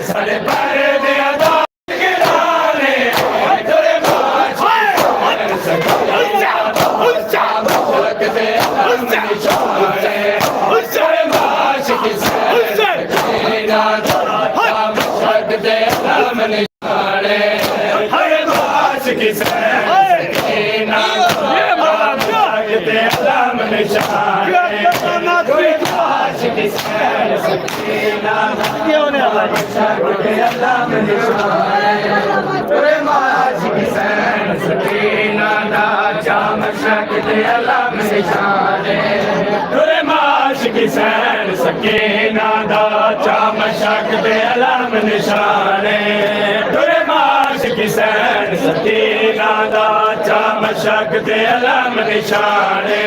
सारे पैरे दे अदा गिराने तेरे माश सकते निशाने तेरे माश की सकीना सकते निशाने हर माश की सकीना सकते निशाने सकीना दा चाम शकते अलम निशाने तुरे माश की सैन सकीना दा चाम शकते अलम निशाने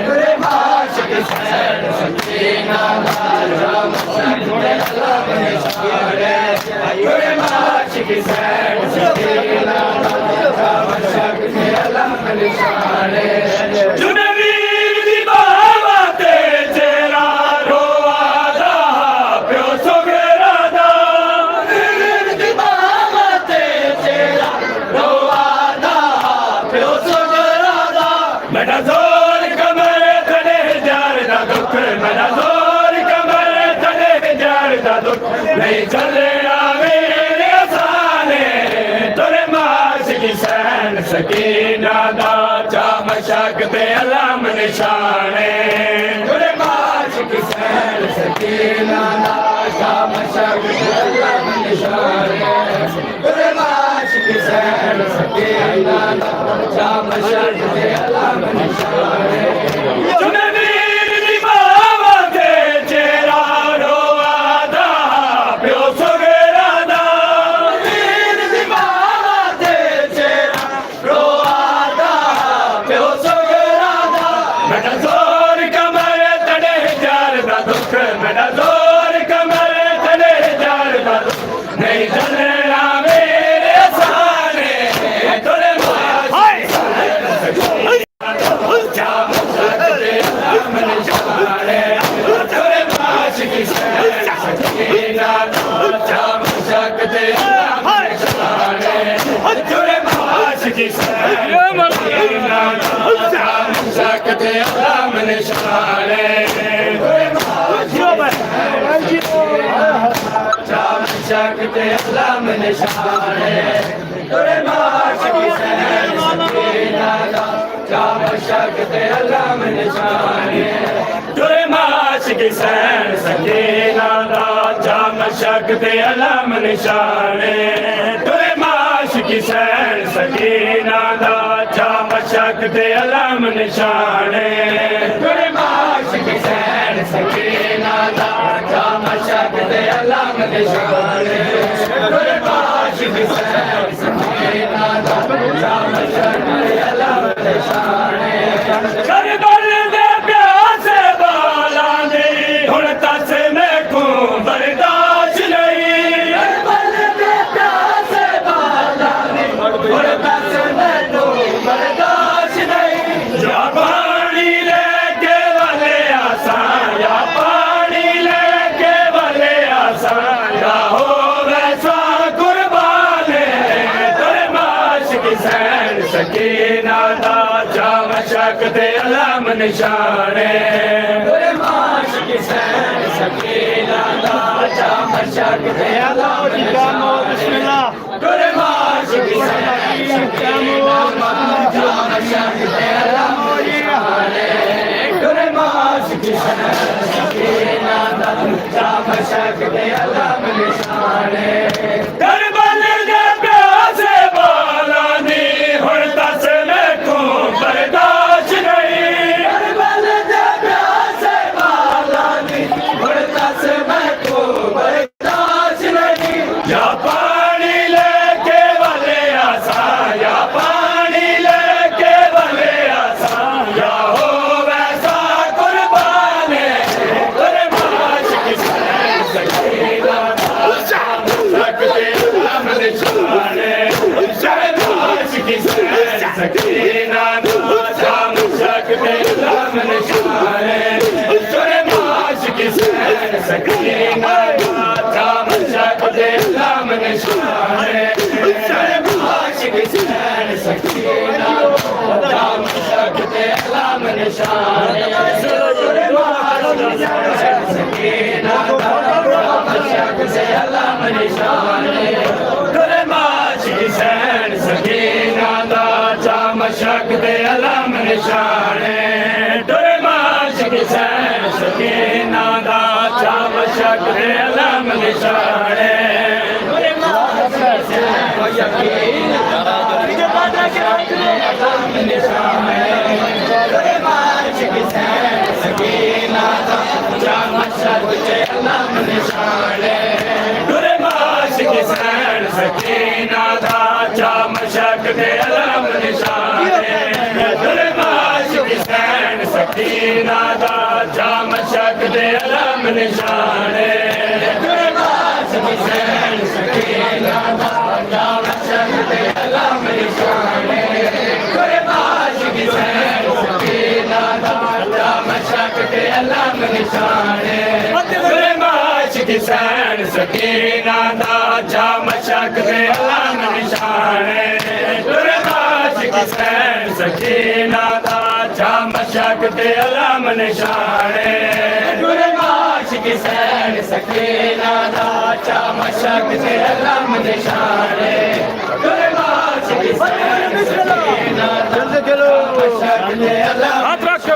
तुरे माश की सैन सकीना दा चाम शकते अलम निशाने तुरे माश की सैन सकीना दा चाम शकते अलम निशाने मेरा जोर कमर तले जार दा दुख मेरा जोर कमर तले जार दा दुख नहीं चलना मेरे आसाने तुरे माश की सैन सकीना दा चाम शकते अलम निशाने तुरे माश की सैन सकीना दा चाम शकते अलम निशाने तुरे माश की सैन सकीना दा चाम शकते अलम निशाने तुने वीर दी बावा दे चेहरा रोवादा प्यो सगेरा दा वीर दी बावा दे चेहरा रोवादा प्यो सगेरा दा मेरा जोर कमर तड़े जार दा दुख मेरा जोर कमर तड़े जार दा दुख नहीं चलना मेरे साने तुरे शकते अलम निशाने तुरे माश की सैन सकीना दा चाम शकते अलम निशाने तुरे माश की सैन सकीना दा चाम शकते अलम निशाने तुरे माश की सैन सकीना दा चाम शकते अलम निशाने तुरे माश की सैन सकीना दा चाम शकते अलम निशाने तुरे माश की सैन सकीना दा चाम शकते अलम निशाने करबल दे प्यासे बाला दी हुण तस मैं को बर्दाश्त नहीं करबल दे प्यासे बाला दी हुण तस मैं को बर्दाश्त नहीं या पानी लेके वाले आसान या पानी लेके वाले आसान या हो वैसा कुर्बाने तुरे माश की सैन सकीना दा चाम शकते अलम निशाने तुरे माश की सैन सकीना दा चाम शकते अलम निशाने तुरे माश की सैन सकीना दा चाम शकते अलम निशाने तुरे माश की सैन सकीना दा चाम शकते अलम निशाने करबल दे प्यासे बाला दी हुण तस मैं को बर्दाश्त नहीं करबल दे प्यासे बाला दी हुण तस मैं को बर्दाश्त नहीं या पानी लेके वाले आसान या पानी लेके वाले आसान या हो वैसा कुर्बाने तुरे माश की सैन सकीना दा चाम शकते अलम निशाने तुरे माश की सैन सकीना दा चाम शकते अलम निशाने तुरे माश की सैन सकीना दा चाम शकते निशाने सकीना मशक से अलम निशाने दुरे माश की सैन सकीना दा चा मशक दे अलम निशाने दुरे माश की सैन सकीना दा चा मशक दे अलम निशाने दुरे माश की सैन सकीना दा चा मशक दे अलम निशाने दुरे माश की सैन सकीना दा चा मशक दे अलम निशाने दुरे माश की सैन सकीना दा चा मशक दे अलम निशाने दुरे माश की सैन सकीना दा चा मशक दे अलम निशाने दुरे माश की सैन सकीना दा चा मशक दे अलम निशाने दुरे माश की सैन सकीना दा चा मशक दे अलम निशाने दुरे माश की सैन सकीना दा चा मशक दे अलम निशाने दुरे माश की सैन सकीना दा चा मशक दे अलम निशाने दुरे माश की सैन सकीना दा चा मशक दे अलम निशाने दुरे माश की सैन सकीना दा चा मशक दे अलम हाथ रखो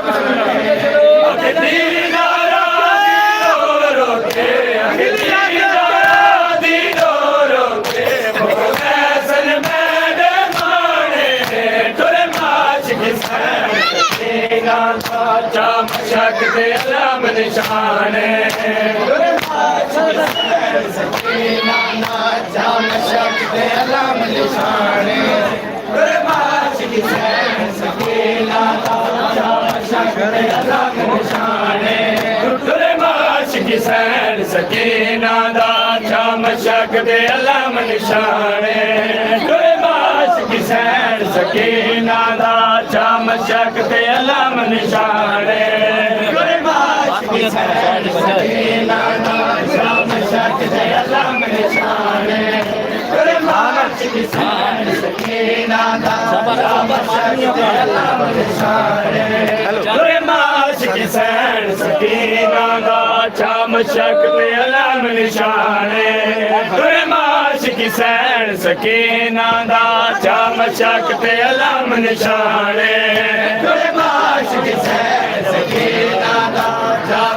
चा मशक दे अलम निशाने दुरे माश की सैन सकीना दा चा मशक दे अलम निशाने दुरे माश की सैन सकीना दा चा मशक दे अलम निशाने दुरे माश की सैन सकीना दा चा मशक दे अलम निशाने दुरे माश की सैन सकीना दा चा मशक दे अलम निशाने दुरे माश की सैन सकीना दा चा मशक दे अलम निशाने दुरे माश की सैन सकीना दा चा मशक दे अलम निशाने दुरे माश की सैन सकीना दा चा मशक दे अलम निशाने दुरे माश की सैन सकीना दा चा मशक दे अलम निशाने दुरे माश की सैन सकीना दा चा मशक दे अलम निशाने दुरे माश की सैन सकीना दा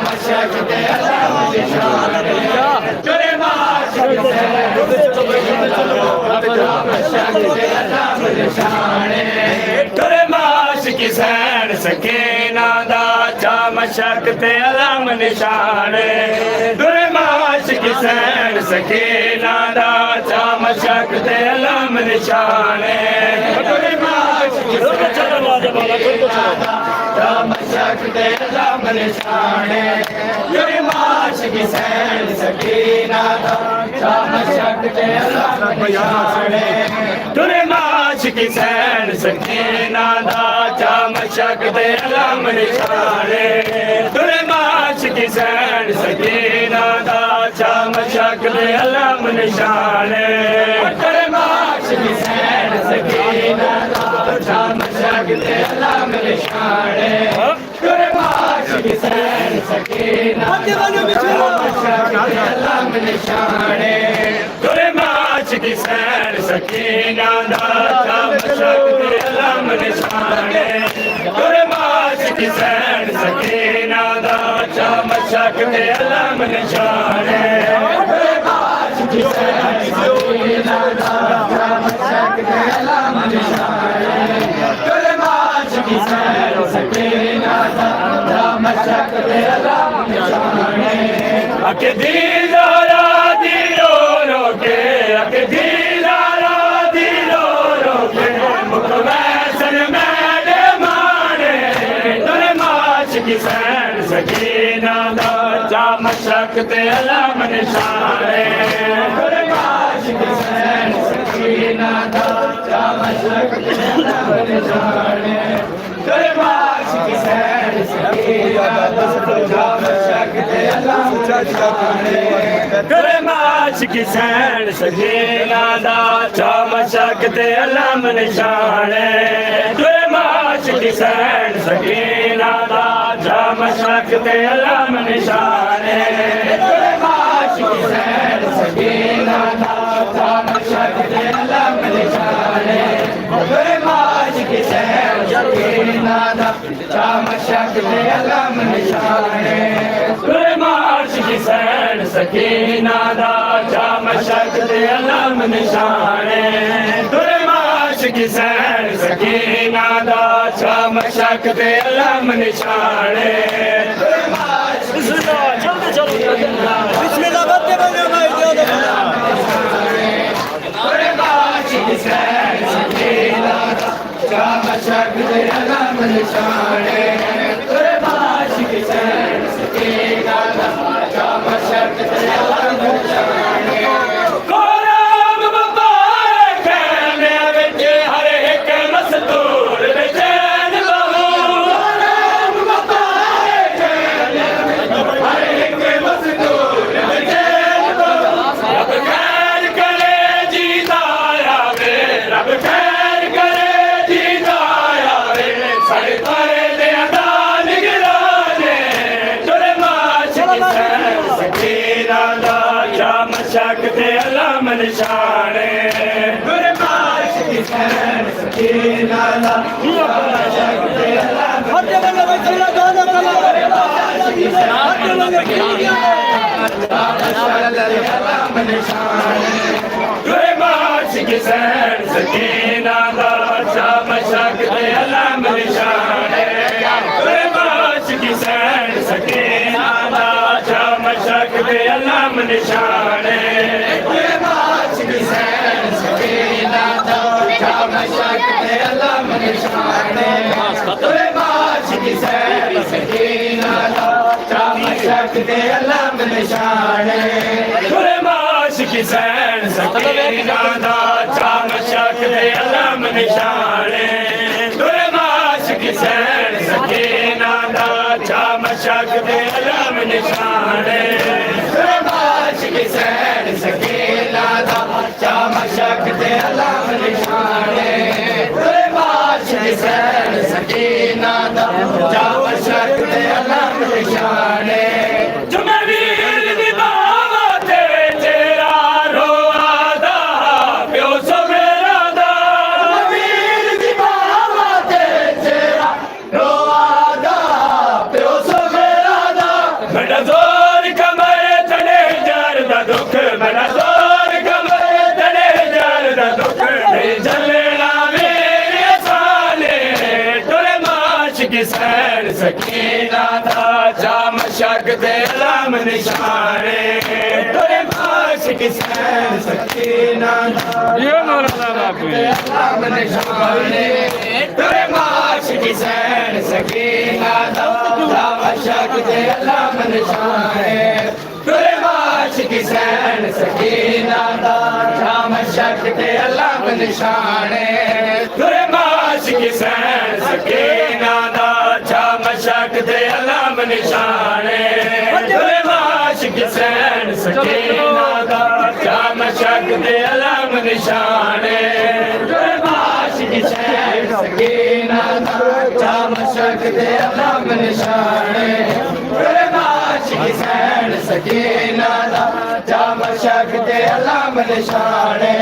मशक दे अलम निशाने दुरे माश की सैन सकीना दा चा मशक दे अलम निशाने दुरे माश की सैन सकीना दा चा मशक दे अलम निशाने दुरे माश की चा मशक दे अलम निशाने दुरे माश की सैन सकीना दा चा मशक दे अलम निशाने दुरे माश की सैन सकीना दा चा मशक दे अलम निशाने दुरे माश की सैन सकीना दा चा मशक दे अलम निशाने दुरे माश की सैन सकीना दा चा मशक दे अलम निशाने दुरे माश की सैन सकीना दा चा मशक दे अलम निशाने दुरे माश की सैन सकीना दा चा मशक दे अलम निशाने दुरे माश की सैन सकीना दा चा मशक दे अलम निशाने दुरे माश की सैन सकीना दा चा मशक दे अलम निशाने दुरे माश की सैन सकीना दा चा मशक दे अलम निशाने अके दीदारा दिलो रोके अके दीदारा दिलो रोके मुकवैसन मैडे माने दुरे माश की सैन सकीना दा चा मशक दे अलम निशाने दुरे माश की सैन सकीना दा चा मशक दे अलम निशाने दुरे माश की सैन सकीना दा चा मशक दे अलम तुरे माश की सैन सकीना दा चामशक ते अलम निशाने तुरे माश की सैन सकीना दा चामशक ते अलम निशाने तुरे माश की सैन सकीना दा चामशक ते अलम निशाने तुरे माश की सैन सकीना दा चामशक ते अलम निशाने तुरे माश की सैन सकीना दा चामशक ते अलम निशाने तुरे माश की सैन सकीना दा चामशक ते अलम निशाने तुरे माश जल्दी चलो बिस्मिल्लाह बत्ते बने भाई तुरे माश की सैन सकीना दा चामशक ते अलम निशाने तुरे माश की सैन सकीना दा चामशक ते अलम निशाने कोराम मुबारक ने विच हर एक मस्तूर बेचैन बहु कोराम मुबारक ने हर एक मस्तूर बेचैन बहु रब खैर करे जीता आवे रब खैर करे जीता आवे सारे तारे दे अदा निगराने तुरे माश की सैन सकीना दा चामशक ते अलम निशाने तुरे माश की सैन सकीना दा चामशक ते अलम तुरे माश की सैन सकीना दा चामशक ते अलम निशाने तुरे माश की सैन सकीना दा चामशक ते अलम निशाने तुरे माश की सैन सकीना दा चामशक ते अलम निशाने तुरे माश की सैन सकीना दा चामशक ते अलम निशाने तुरे माश की सैन सकीना दा चामशक ते अलम निशाने तुरे माश की सैन सकीना दा चामशक ते अलम निशाने तुरे माश की सैन सकीना दा चामशक ते अलम निशाने तुरे माश की सैन सकीना दा चामशक ते अलम निशाने जुमे वीर दी बावा ते तेरा रोआदा प्यो सवेरा दा वीर दी बावा ते तेरा रोआदा प्यो सवेरा दा बड़ा जोर कमर तड़े जार दा दुख बड़ा जोर कमर तड़े जार दा दुख नहीं जलना मेरे साले तुरे माश की सैन सकीना दा चामशक ते अलम निशाने तुरे माश की सैन सकीना दा ये मौलाना बापू अलम निशाने तुरे माश की सैन सकीना दा चामशक ते अलम निशाने तुरे माश की सैन सकीना दा चामशक ते अलम निशाने तुरे माश की सैन सकीना दा चामशक ते अलम निशाने तुरे माश की सैन सकीना दा चामशक ते अलम निशाने तुरे माश की सैन सकीना दा चामशक ते अलम निशाने तुरे माश की सैन सकीना दा चामशक ते अलम निशाने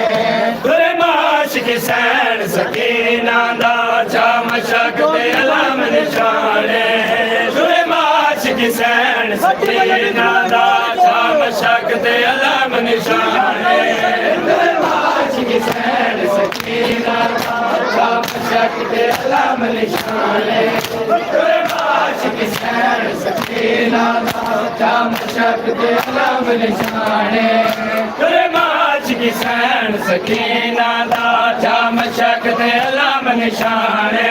तुरे माश की सैन सकीना दा चामशक ते अलम निशाने तुरे माश की सैन सकीना दा चामशक ते अलम निशाने तुरे माश की सैन सकीना दा चामशक ते अलम निशाने तुरे माश की सैन सकीना दा चामशक ते अलम निशाने तुरे माश की सैन सकीना दा चामशक ते अलम निशाने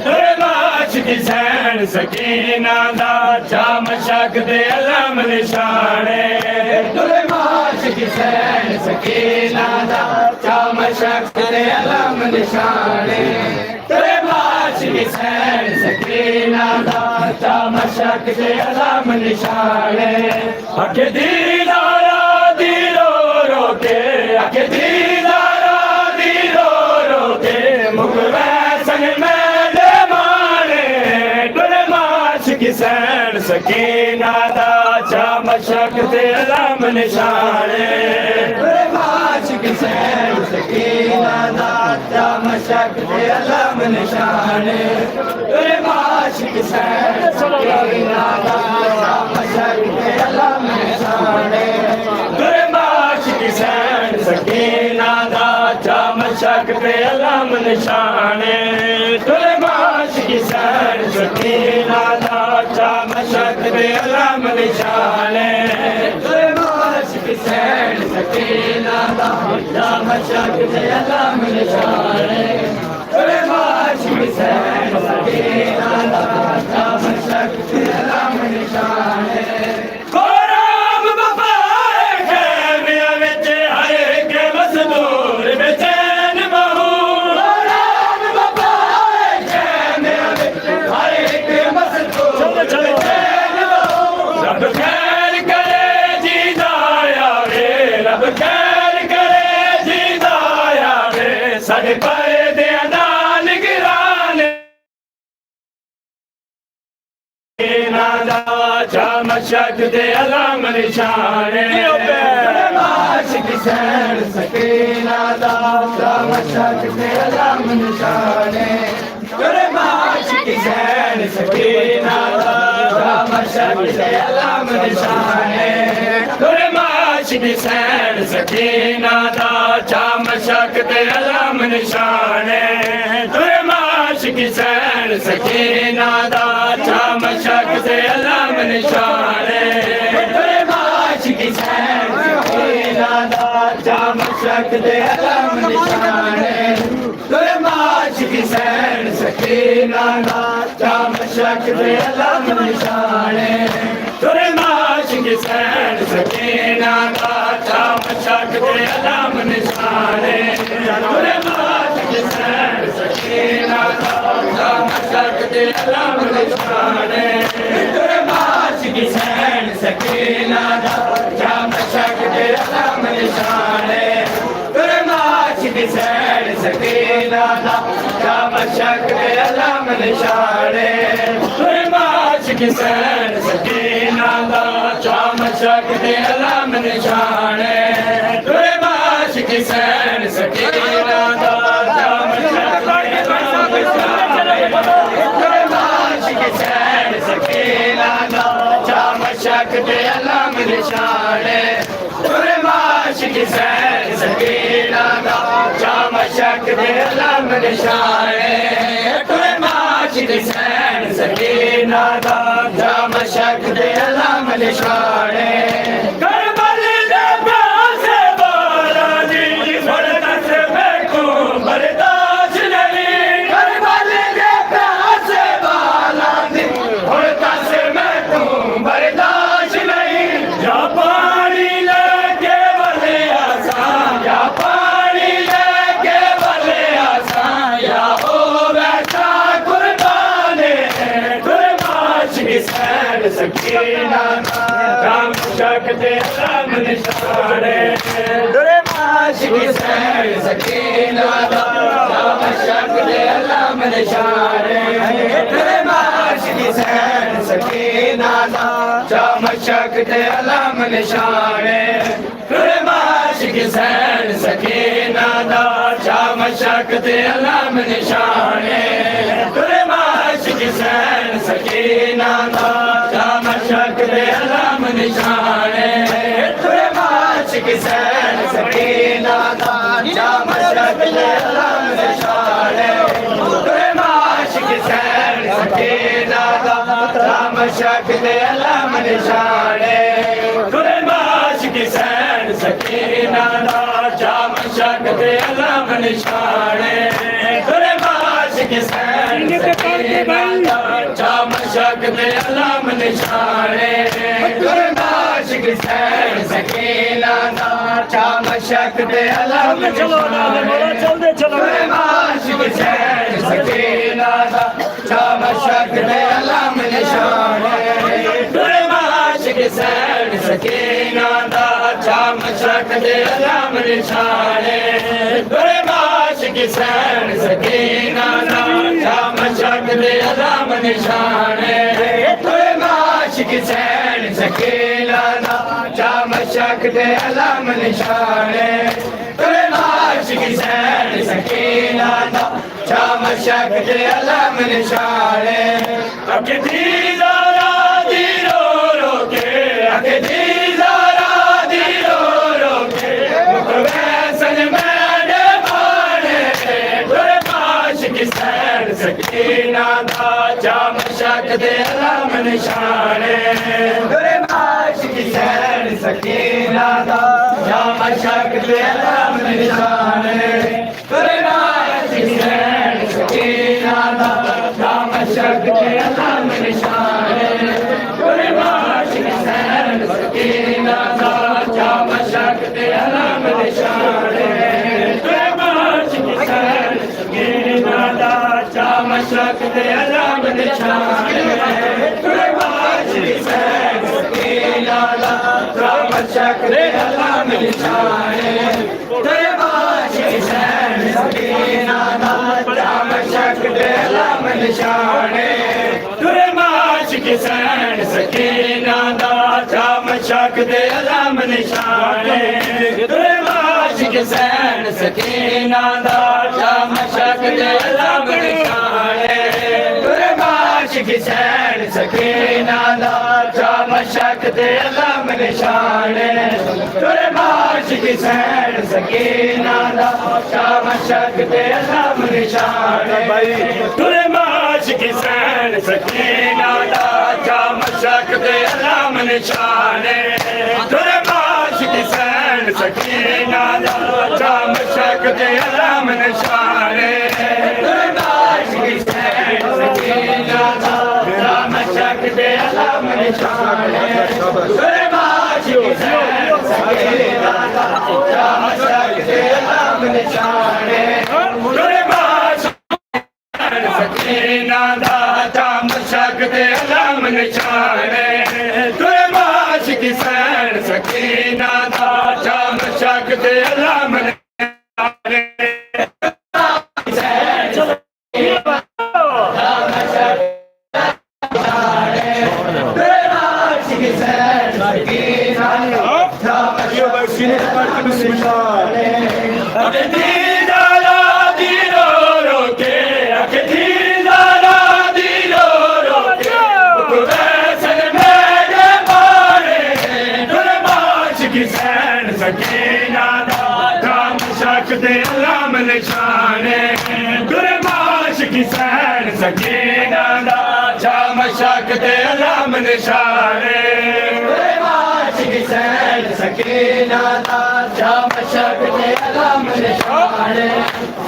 तुरे माश की सैन सकीना दा चामशक ते अलम निशाने तुरे माश की सैन सकीना दा चामशक ते अलम निशाने तुरे माश सैन सकीना दा चा मशक ते अलाम निशाने अख दीदारा दी रो रो के अख दीदारा दी रो रो के मुकवे संग मेरे माने दुरे माश की सैन सकीना दा चा मशक ते अलाम निशाने दुरे माश की सैन सकीना दा चा मशक ते अलाम निशाने दुरे माश की सैन सकीना दा चा मशक ते अलाम निशाने दुरे माश की सैन सकीना दा चा मशक ते अलाम निशाने दुरे माश की सैन सकीना दा चा मशक ते अलाम निशाने दुरे माश की सैन सकीना दा चा मशक ते अलाम निशाने दुरे माश की सैन सकीना दा चा मशक ते अलाम निशाने कोराम बपाए खेमिया विच हरे के मजदूर बेचैन महू कोराम बपाए खेमिया विच हरे के मजदूर बेचैन महू रब खैर करे जीदा आवे रब खैर करे जीदा आवे साडे पर्दे दा निगरान चा मशक दे अलाम निशाने माश की सैन सकीना दा चा मशक दे अलाम निशाने तेरे माश की सैन सकीना दा चा मशक दे अलाम निशाने तेरे माश की सैन सकीना दा चा मशक दे अलाम निशाने तेरे माश की सैन सकीना दा चा मशक दे अलाम निशाने तेरे माश की सैन सकीना दा चा मशक दे अलाम निशाने तेरे माश की सैन सकीना दा चा मशक दे अलाम निशाने तेरे माश की सैन सकीना दा चा मशक दे अलाम निशाने तेरे माश की सैन सकीना दा चा मशक दे अलाम निशाने तेरे माश की सैन सकीना दा चा मशक दे अलाम निशाने तेरे माश की सैन सकीना दा चा मशक दे अलाम निशाने तेरे माश की सैन सकीना दा चा मशक दे अलाम निशाने तेरे माश की सैन सकीना दा चा मशक दे अलाम निशाने तेरे माश की सैन सकीना दा चा मशक दे अलाम निशाने तेरे माश की सैन सकीना दा चा मशक दे अलाम निशाने तेरे माश की सैन सकीना दा चा मशक दे अलाम निशाने करबल दे प्यासे बाला दी फरदस बैठो बर्दाश्त नहीं करबल दे प्यासे बाला दी फरदस बैठो बर्दाश्त नहीं या पानी लेके बले आसा या पानी लेके बले आसा या हो बैठा कुर्बाने तेरे माश की सैन सकीना दा मशक दे अलाम निशाने तेरे माश की सैन सकीना दा चा मशक दे अलाम निशाने तेरे माश की सैन सकीना दा चा मशक दे अलाम निशाने तेरे माश की सैन सकीना दा चा मशक दे अलाम निशाने तेरे माश की सैन सकीना दा चा मशक दे अलाम निशाने तेरे माश की सैन सकीना दा चा मशक दे अलाम निशाने तेरे माश की सैन सकीना दा चा मशक दे अलाम निशाने तेरे माश की सैन सकीना दा चा मशक दे अलाम निशाने तेरे माश की सैन सकीना दा चा मशक दे अलाम निशाने तेरे माश की सैन सकीना दा चाम शक दे अलम निशाने तुरे माशिक सैन सकीना दा चाम शक दे अलम निशाने तुरे माशिक सैन सकीना दा चाम शक दे अलम निशाने तुरे माशिक सैन सकीना दा चाम शक दे अलम निशाने तुरे माशिक सैन सकीना दा चाम शक दे अलम निशाने तुरे माशिक सैन सकीना दा चाम शक दे अलम निशाने अके दी ज़ारा दी रो रो के अके दी ज़ारा दी रो रो के मुकवैसन मैंने माने तुरे माशिक सैन सकीना दा चाम शक दे अलम निशाने तुरे माशिक सैन सकीना दा चाम शक दे अलम निशाने तुरे माशिक सैन सकीना दा चाम शक दे अलम निशाने तुरे माशिक सैन सकीना दा चाम शक दे अलम निशाने तुरे माशिक सैन सकीना दा चाम शक दे अलम निशाने तुरे माशिक सैन सकीना दा चाम शक दे अलम निशाने तुरे माशिक सैन सकीना दा चाम शक दे अलम निशाने तुरे माशिक सैन सकीना दा चाम शक दे अलम निशाने तुरे माशिक सैन सकीना दा चाम शक दे अलम निशाने तुरे माशिक सैन सकीना दा चाम शक दे अलम निशाने तुरे माशिक सैन सकीना दा चाम शक दे अलम निशाने तुरे माशिक सैन सकीना दा चाम शक दे अलम निशाने तुरे माशिक सैन सकीना दा चाम शक दे अलम निशाने तुरे माशिक सैन सकीना दा चाम शक दे अलम निशाने तुरे माशिक सैन सकीना दा चाम शक दे अलम निशाने तुरे माशिक सकीना दा चाम शक दे अलम निशाने तुरे माशिक सैन सकीना दा चाम शक दे अलम निशाने सकीना दा चाम शक दे अलम निशाने तुरे माशिक सैन सकीना दा चाम शक दे अलम निशाने तुरे माशिक सैन सकीना दा चाम शक दे अलम निशाने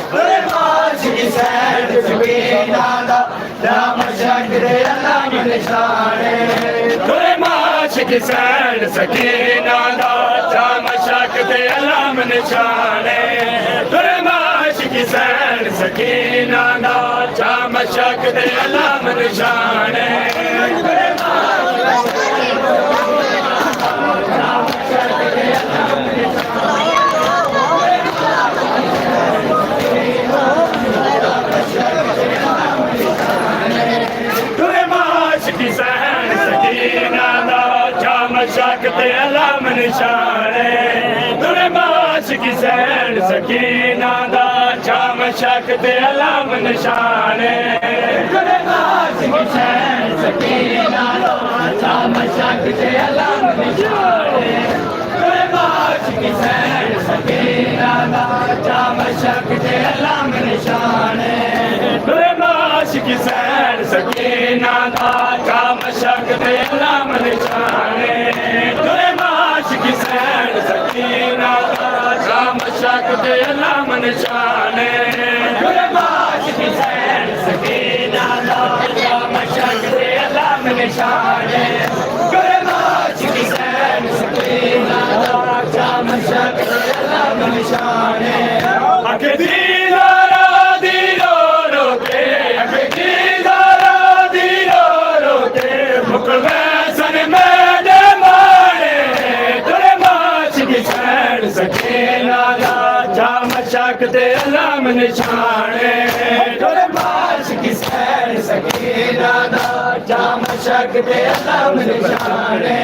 तुरे माशिक सैन सकीना दा चाम शक दे अलम निशाने तुरे माशिक सैन सकीना दा चाम शक दे अलम निशाने तुरे माशिक सैन सकीना दा चाम शक दे अलम निशाने तुरे माशिक सैन सकीना दा चाम शक दे अलम निशाने तुरे माशिक सैन सकीना दा चाम शक दे अलम निशाने तुरे माशिक सैन सकीना दा चाम शक दे अलम निशाने तुरे माशिक सैन सकीना दा चाम शक दे अलम निशाने तुरे माशिक सैन सकीना दा चाम शक दे अलम निशाने तुरे माशिक सैन सकीना दा चाम शक दे अलम निशाने तुरे माशिक सैन सकीना दा चाम शक दे अलम निशाने तुरे माशिक सैन सकीना दा चाम शक निशाने आके दीदारा दीरो रोके आके दीदारा दीरो रोके मुकवे सन मेरे माने तेरे माश की सैन सकीना दा जा मशक ते अलाम निशाने तेरे माश की सैन सकीना दा जा मशक ते अलाम निशाने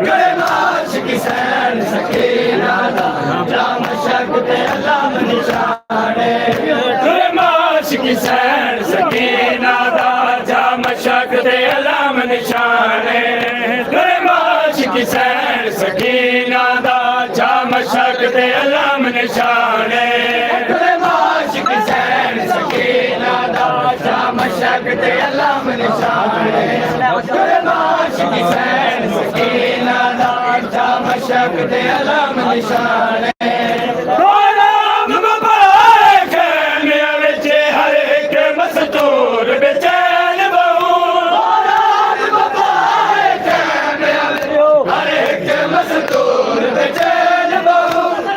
तेरे माश की सैन सकीना दा जा मशक ते अलाम निशाने तेरे माश की सैन सकीना दा जा मशक ते अलाम निशाने तेरे माश की सैन सकीना दा जा मशक ते अलाम निशाने तेरे माश की सैन सकीना दा जा मशक ते अलाम निशाने तेरे माश की सैन सकीना दा जा मशक ते अलाम निशाने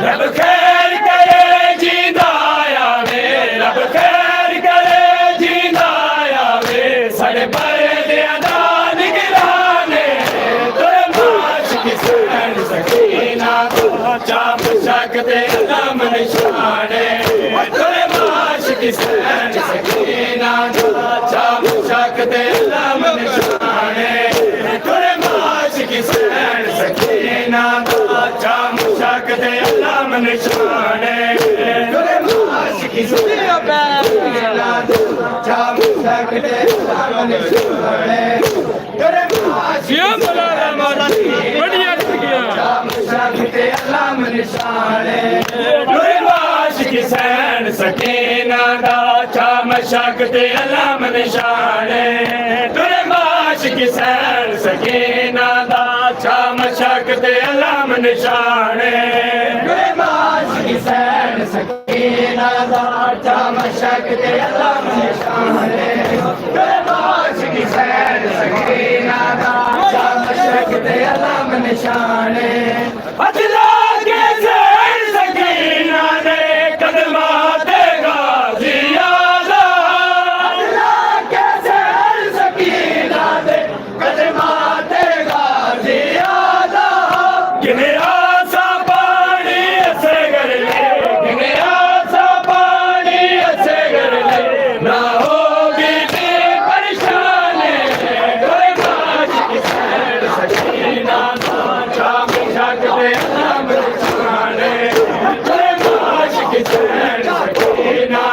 रब खैर करे जींदा आवे रब खैर करे जींदा आवे साढ़े पर्दे दा निगराने तेरे माश की सैन सकीना जा मशक ते अलाम निशाने तेरे माश की सैन सकीना जा मशक ते अलाम निशाने तेरे माश की सैन सकीना जा मशक ते अलाम निशाने तेरे माश की सैन सकीना जा मशक ते अलाम निशाने तेरे माश की बढ़िया जा मशक ते अलाम निशाने तेरे माश की सैन सकीना दा जा मशक ते अलाम निशाने तेरे माश की सैन सकीना दा जा मशक ते अलाम निशाने तेरे माश की सैन सकीना दा जा मशक ते अलाम निशाने तेरे माश की सैन सकीना दा जा मशक ते अलाम निशाने अजला के सैन सकीना दे कदमा ते गाजी आला अजला के सैन सकीना दे कदमा ते गाजी आला किने आसा पानी ऐसे कर ले किने आसा पानी ऐसे कर ले ना होगी भी परेशानी तेरे माश की सैन सकीना जा मशक ते अलाम निशाने तेरे माश की सैन सकीना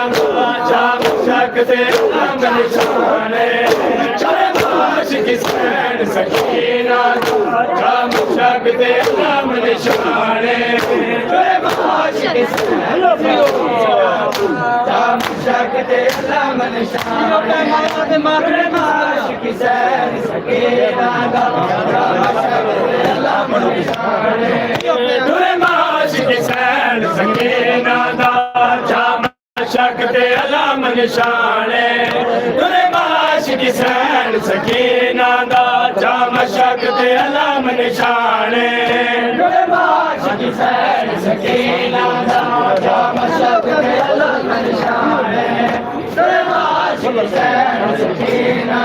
जा मशक ते अलाम निशाने तेरे माश की सैन सकीना जा मशक ते अलाम निशाने तेरे माश की सैन जा मशक ते अलाम निशाने तेरे माश की सैन सकीना जा मशक ते अलाम निशाने तेरे माश की सैन सकीना जा मशक ते अलाम निशाने तेरे माश की सैन सकीना जा मशक ते अलाम निशाने तेरे माश की सैन सकीना जा मशक ते अलाम निशाने तेरे माश की सैन सकीना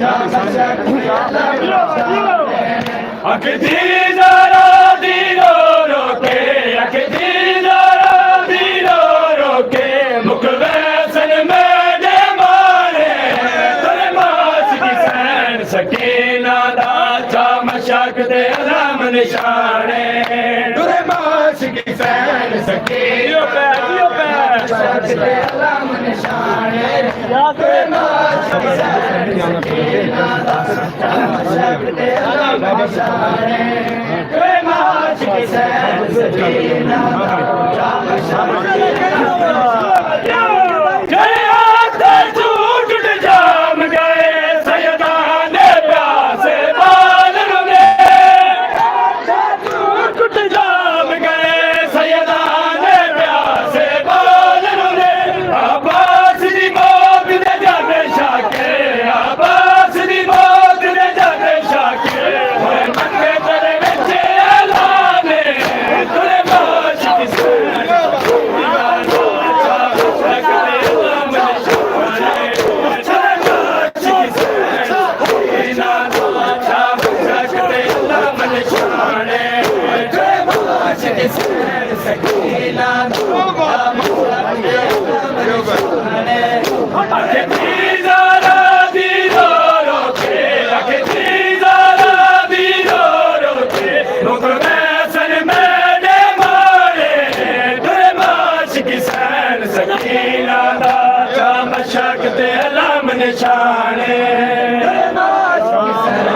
जा मशक ते अलाम निशाने आके दीदारा दीरो रोके आके दीदारा दीरो रोके मुकवे सन मेरे माने तेरे माश की सैन सकीना दा जा मशक ते अलाम निशाने तेरे माश की सैन सकीना मशक ते अलाम निशाने तेरे माश की सैन सकीना जा मशक ते अलाम निशाने तेरे माश की सैन सकीना जा मशक ते अलाम ਸਕੀਨਾ ਦਾ ਅਖੇ ਜ਼ਰਾ ਦੀ ਰੋ ਕੇ ਅਖੇ ਜ਼ਰਾ ਦੀ ਰੋ ਕੇ ਨੁਕਰ ਵੈਸਨ ਮੇਰੇ ਮਾਰੇ ਦੁਰੇ ਮਾਸ਼ ਕੀ ਸੈਨ ਸਕੀਨਾ ਦਾ ਮਸ਼ਕ ਤੇ ਅਲਮ ਨਿਸ਼ਾਨੇ ਦੁਰੇ ਮਾਸ਼ ਕੀ ਸੈਨ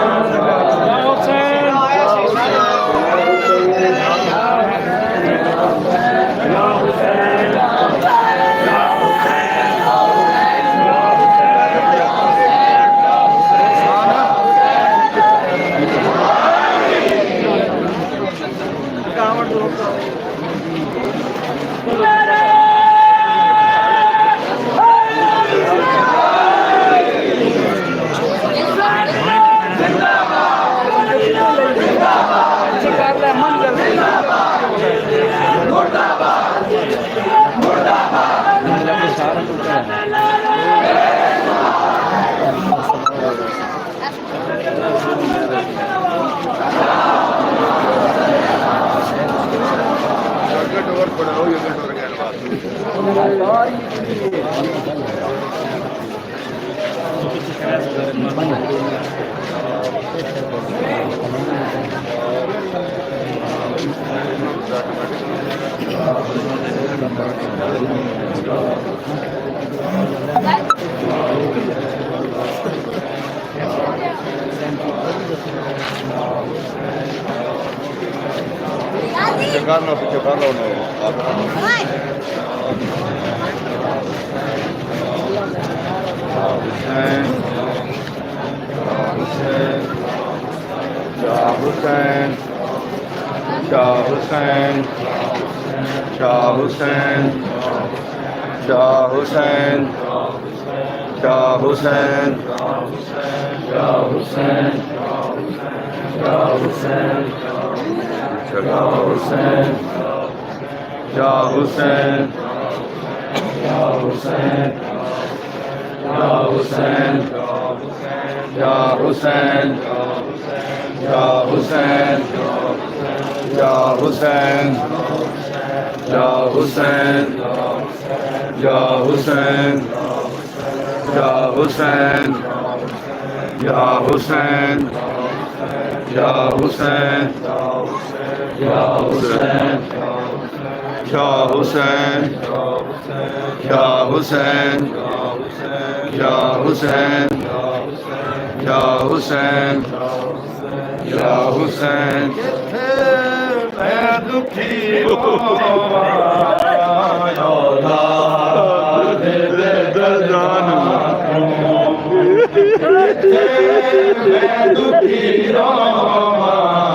Carlo no.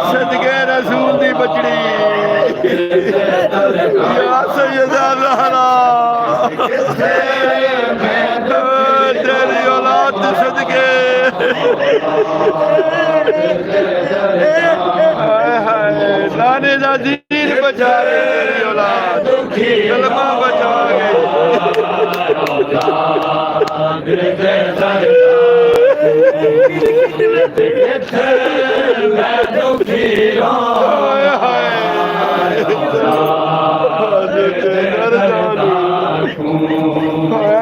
सदके रसूल दी बचड़ी या सैयदा ज़हरा तेरी औलाद सदके लाने दा दीन बचा तेरी औलाद कलमा बचा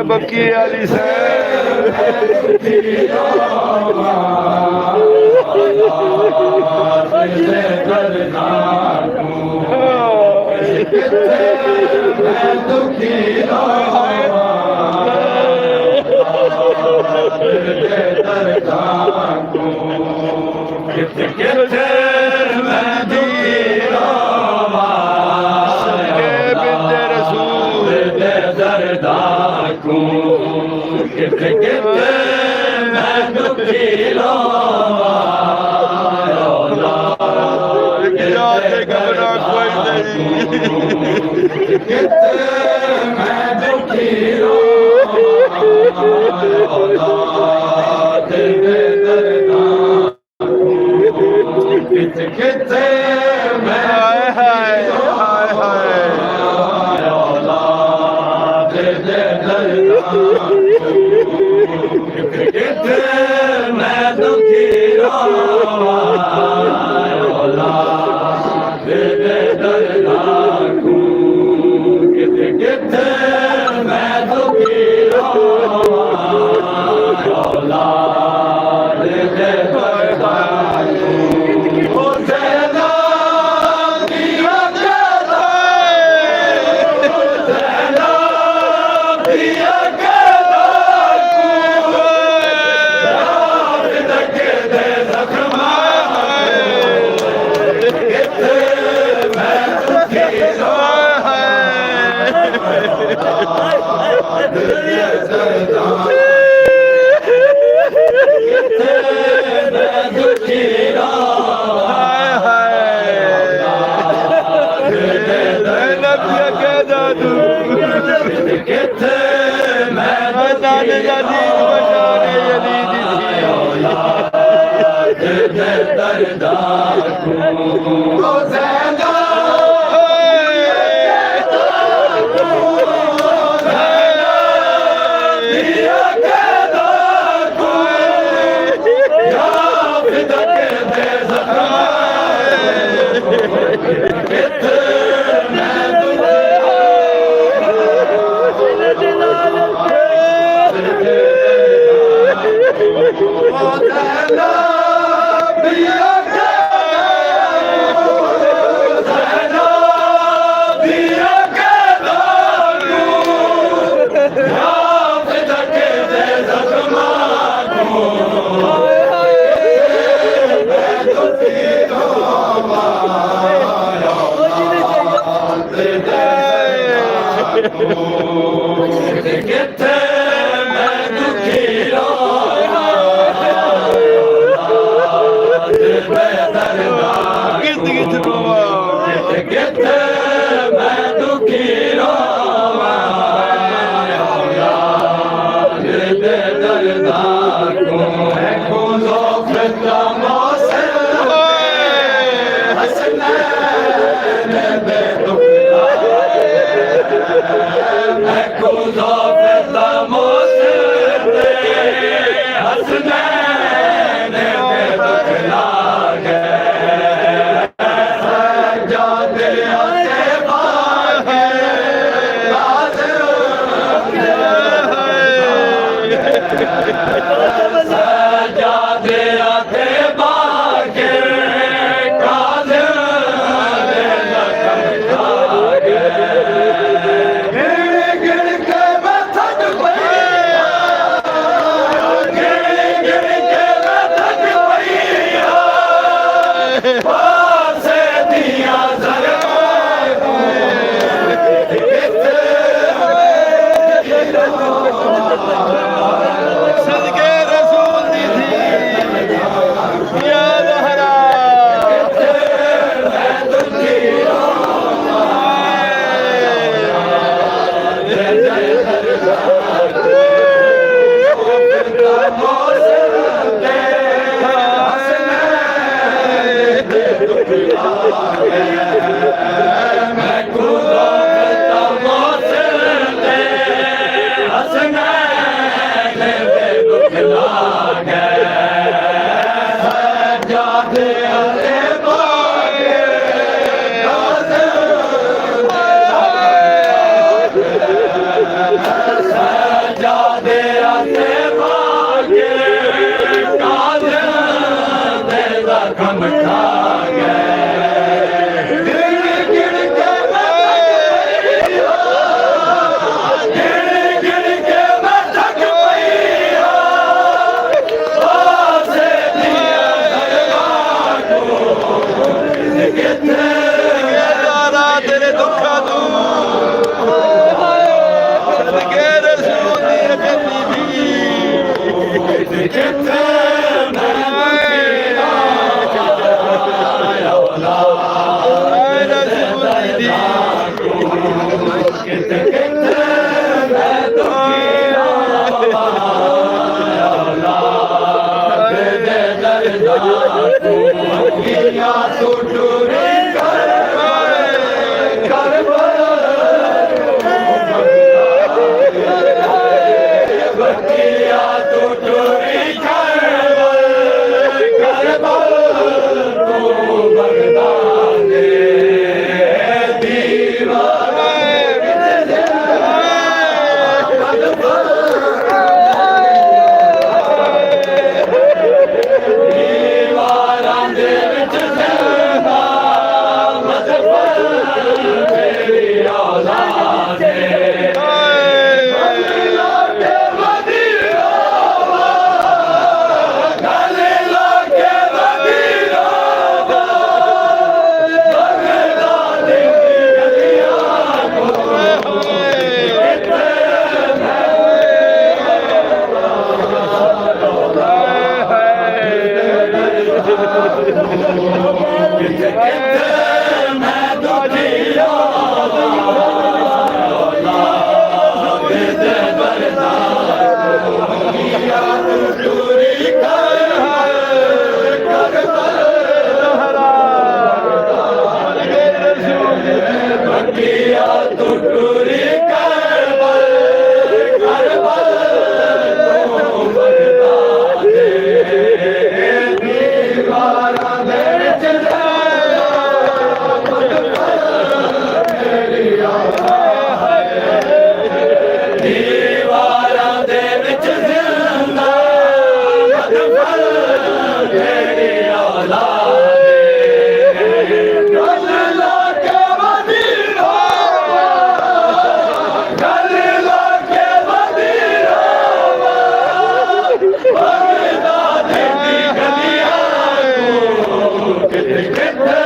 बकी वाली मैं पिया कहदा तू किथे मैं नाने दा दीन बचाने अली दी दरदा को ज़ैदा किथे मैं दुखी कित रोवा किथे मैं दुखी दरदा को ज़ोफ़िता मौसम हसनैन को ज़ोफ़िता मौसम हसनैन सदके रसूल दी थी या ज़हरा तेरे दुखा तू सदके रसूल दी अकली दी बतिया तो टूरी कर टूरी करबल करबल तू बगदा दे दीवारा दे विच दीवारा दे विच जिंदा मदफल तेरी औलाद गल लाके मदीना गल लाके मदीना बगदाद दी गलियां तू किथे किथे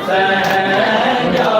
Hussein, Ya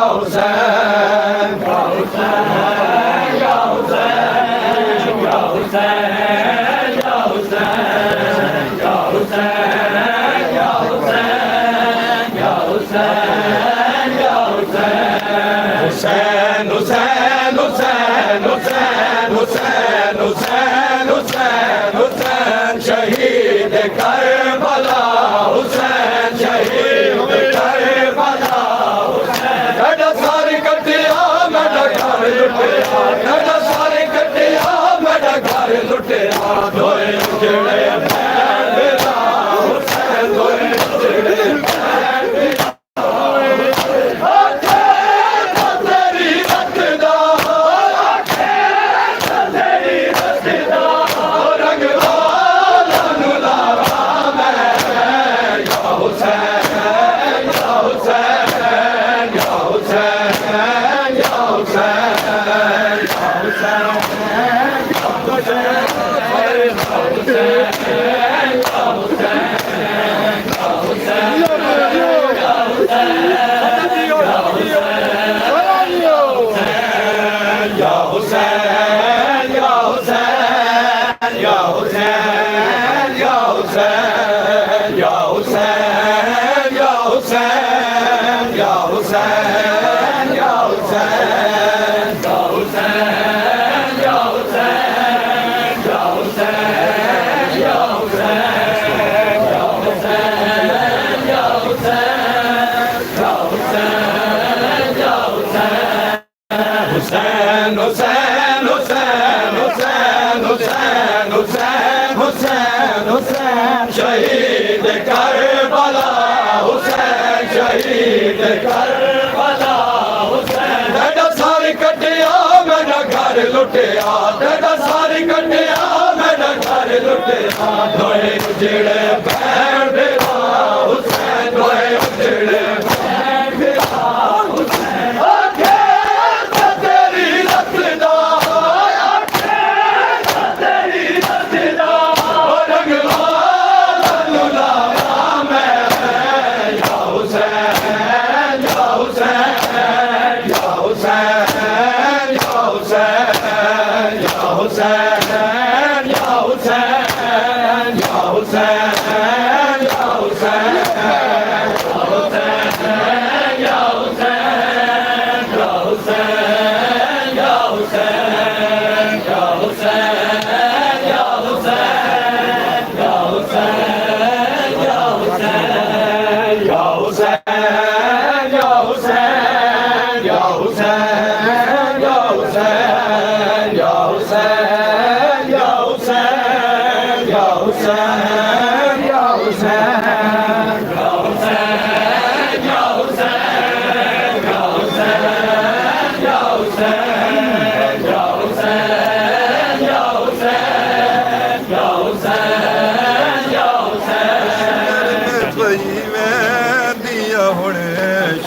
हुसैन हुसैन हुसैन हुसैन हुसैन हुसैन हुसैन हुसैन शहीद करबला हुसैन शहीद करबला हुसैन डा सारी कटिया मेरा घर लुटिया डा सारी कटिया मेरा घर लुटिया दोए उजड़े मेरा हुसैन दोए उजड़े हुसैन हुसैन हुसैन हुसैन हुसैन हुसैन हुसैन हुसैन शहीद करबला हुसैन शहीद करबला हुसैन डा सारी कटिया मेरा घर लुटिया डा सारी कटिया मेरा घर लुटिया दोए उजड़े पैर बेरा हुसैन दोए उजड़े पैर बेरा हुसैन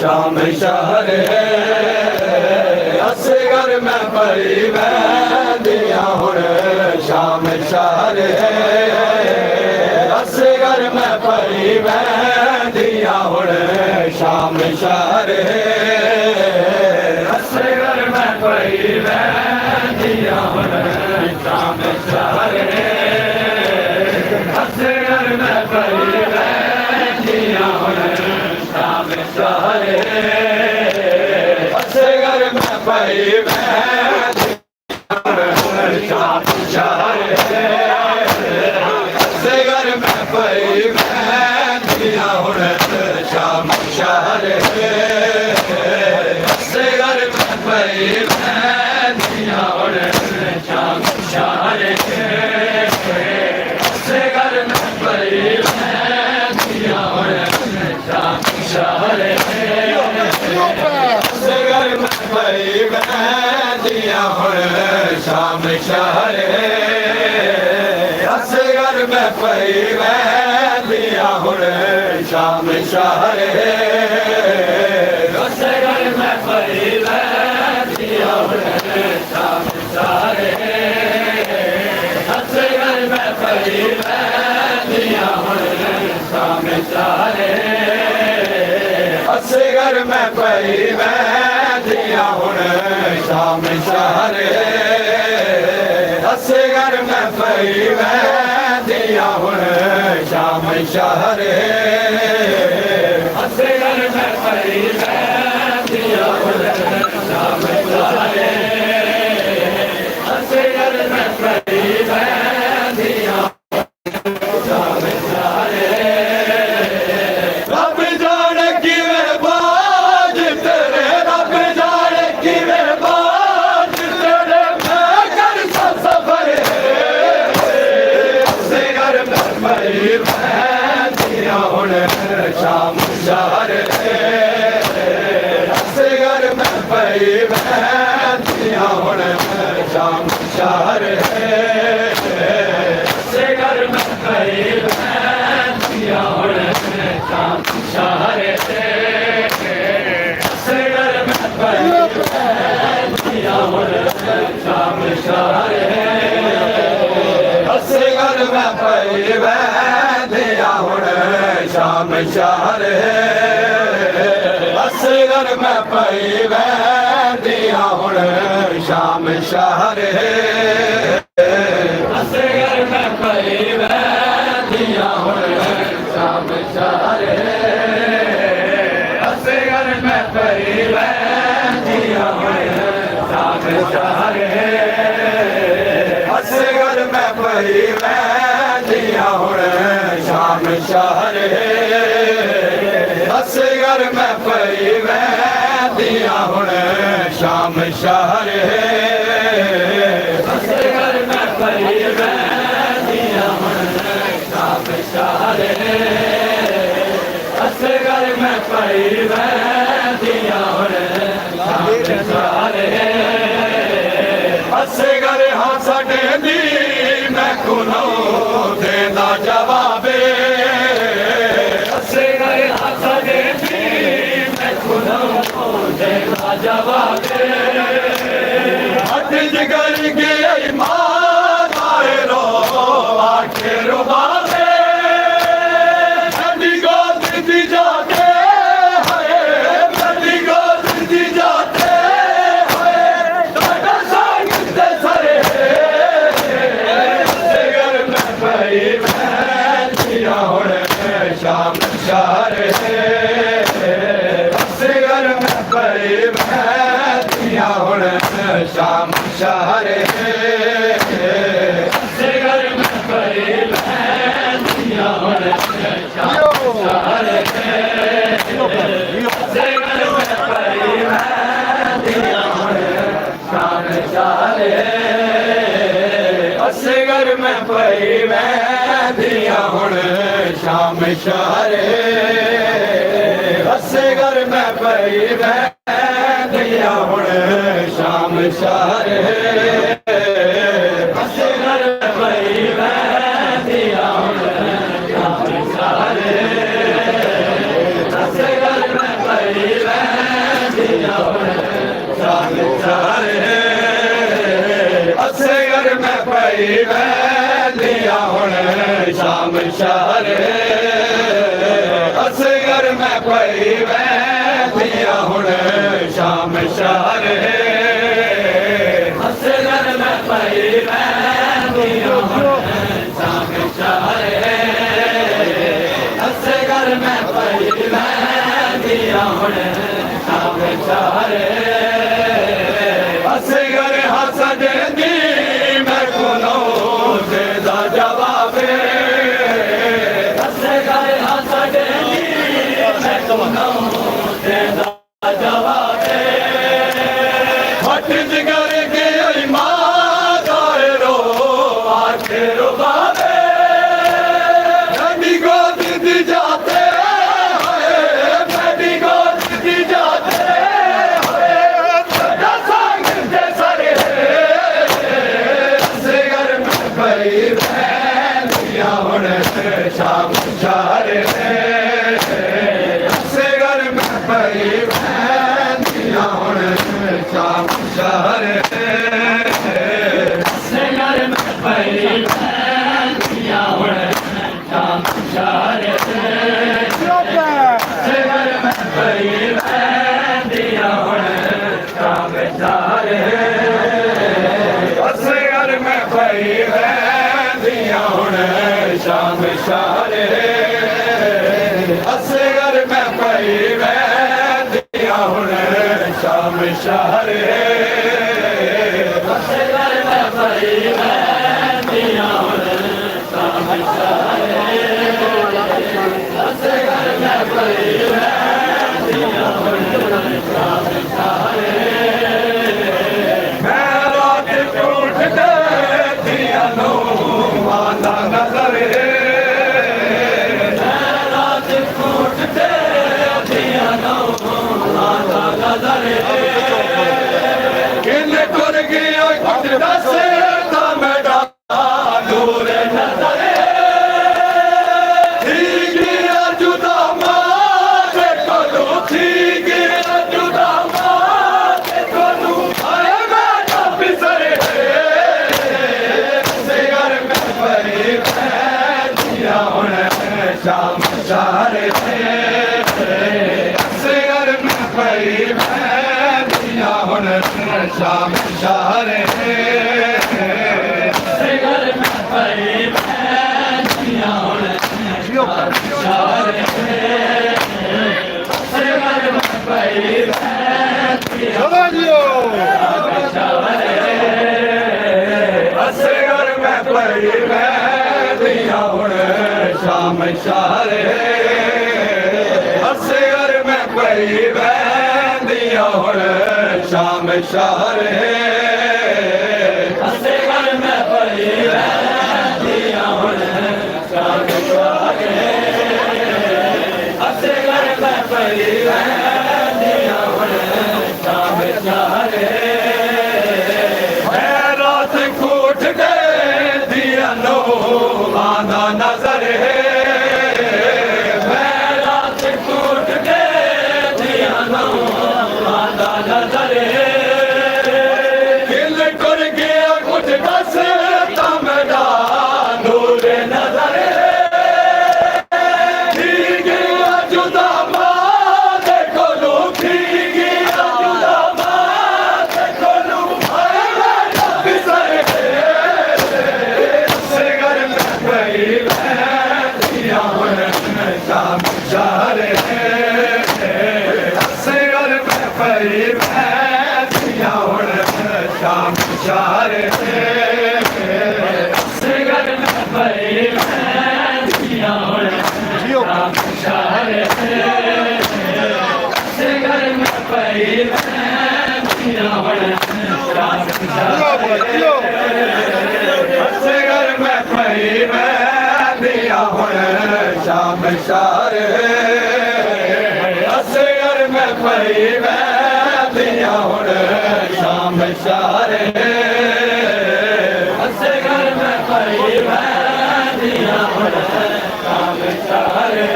शाम शहर असगर में परी दिया हुण शाम शहर असगर में परी दिया हुण शाम शहर असगर में परी दिया हुण शाम शहर असगर में परी दिया हुण शाम शहर असगर में परी शाम शहर असगर में परी दिया हुण शाम शहर असगर में परी दिया हुण शाम शहर असगर में परी दिया हुण शाम शहर असगर में परी दिया हुण शाम शहर असगर में परी दिया हुण शाम शहर असगर में परी दिया हुण शाम शहर असगर में परी दिया हुण शाम शहर असगर में परी दिया हुण शाम शहर असगर में परी दिया हुण शाम शहर असगर में परी दिया हुण पई वैदियां हुण शाम शहर है असगर में पई वैदियां हुण शाम शहर है असगर में पई वैदियां हुण शाम शहर है असगर में पई वैदियां हुण शाम शहर है असगर में पई वैदियां हुण शाम शहर है असगर में पई वैदियां हुण शाम शहर है असगर में पई वैदियां हुण शाम शहर है असगर में पई वैदियां हुण शाम शहर है असगर में पई वैदियां हुण शाम शहर है असगर में पई वैदियां हुण शाम शहर है असगर में पई वैदियां हुण शाम शहर है असगर हाँ साडे दी मैं कुनो देंदा जवाबे असगर हाँ साडे दी मैं कुनो देंदा जवाबे हट जिगर गई मां आए रो आखे रुबाबे ठंडी गोद दी जाते है ठंडी गोद दी जाते शाम शहर है असगर में पई वैदियां हुण शाम शहर है असगर में पई वैदियां हुण शाम शहर है असगर में पई वैदियां हुण शाम शहर है असगर में पई वैदियां हुण शाम शहर है असगर में पई वैदियां हुण शाम शहर है असगर में पई वैदियां हुण शाम शहर है असगर में पई वैदियां हुण शाम शहर है असगर में पई वैदियां हुण शाम शहर है असगर में पई वैदियां हुण शाम शहर है असगर में पई वैदियां हुण शाम शहर है असगर में पई वैदियां हुण शाम शहर है असगर हसन दी मैं कुनो देदा जवाबे असगर हसन दी मैं कुनो देदा जवाबे हट जिगर गई मां गाए रो आखे रुबाबे ठंडी गोद दी जाते है ठंडी गोद दी जाते शाम शहर है असगर में पई वैदियां हुण शाम शहर है असगर में पई वैदियां हुण शाम शहर है असगर में पई वैदियां हुण शाम शहर है असगर में पई वैदियां हुण शाम शहर है असगर में पई वैदियां हुण शाम शहर है असगर में पई वैदियां हुण शाम शहर है असगर में पई वैदियां हुण शाम शहर है मैं रात उठ के दिया नो मांदा नजर है रात उठ के दिया नो मांदा नजर है हुण शाम शारे घर में पई बहनिया हुण शारे घर में पई बहनिया असगर में पई बहनिया हुण शाम शारे असगर में पई बहनिया हुण शाम शारे घर में पई बहनिया हुण शाम शारे घर में पई बहनिया हुण शाम शारे रात कोट गए दिया नो आना नजर है रात कोट के दिया नो आंदा नजर दिल कर गया कुछ बस तमड़ा नूर नजर गया जुदा बात खोलो गया जुदा बात खोलो बिसर से घर में पई बहनिया हुण शाम शारे से घर में पई बहनिया हुण शाम शारे घर में पई बहनिया हुण शाम शारे घर में पई बहनिया हुण शाम शारे से घर में पई बहनिया हुण शाम शारे से घर में पई बहनिया हुण शाम शारे घर में पई बहनिया हुण शाम शारे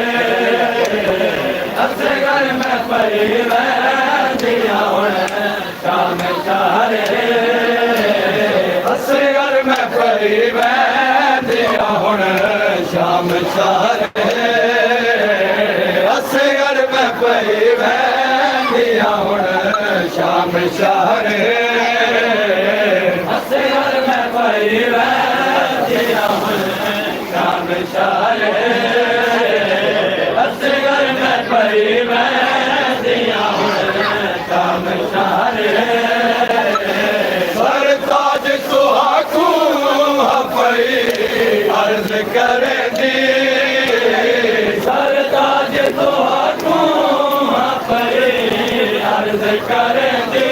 घर में पई बहनिया हुण शाम शारे असगर में पई बहनिया हुण शाम शारे असगर में पई बहनिया हुण शाम शारे घर में पई बहनिया हुण शाम शारे घर में पई बहनिया हुण शाम शारे सरताज सुहागू पई अर्ज करे दी सरताज तो हाथों पई अर्ज करे दी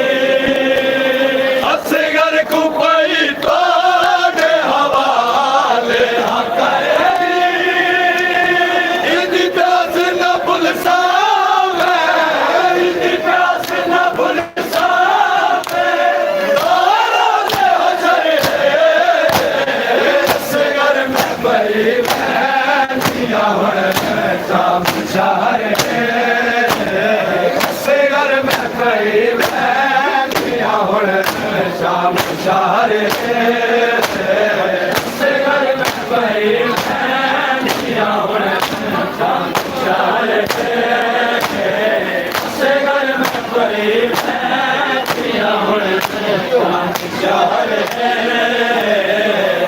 असगर को पई तोड़े हवाले करे दी इदी प्यास न भूल सावे इदी प्यास न भूल सावे असगर में पई बहनिया हुण शाम शारे असगर में पई बहनिया हुण शाम शारे घर में पई बहनिया हुण शाम शारे घर में पई बहनिया हुण शाम शारे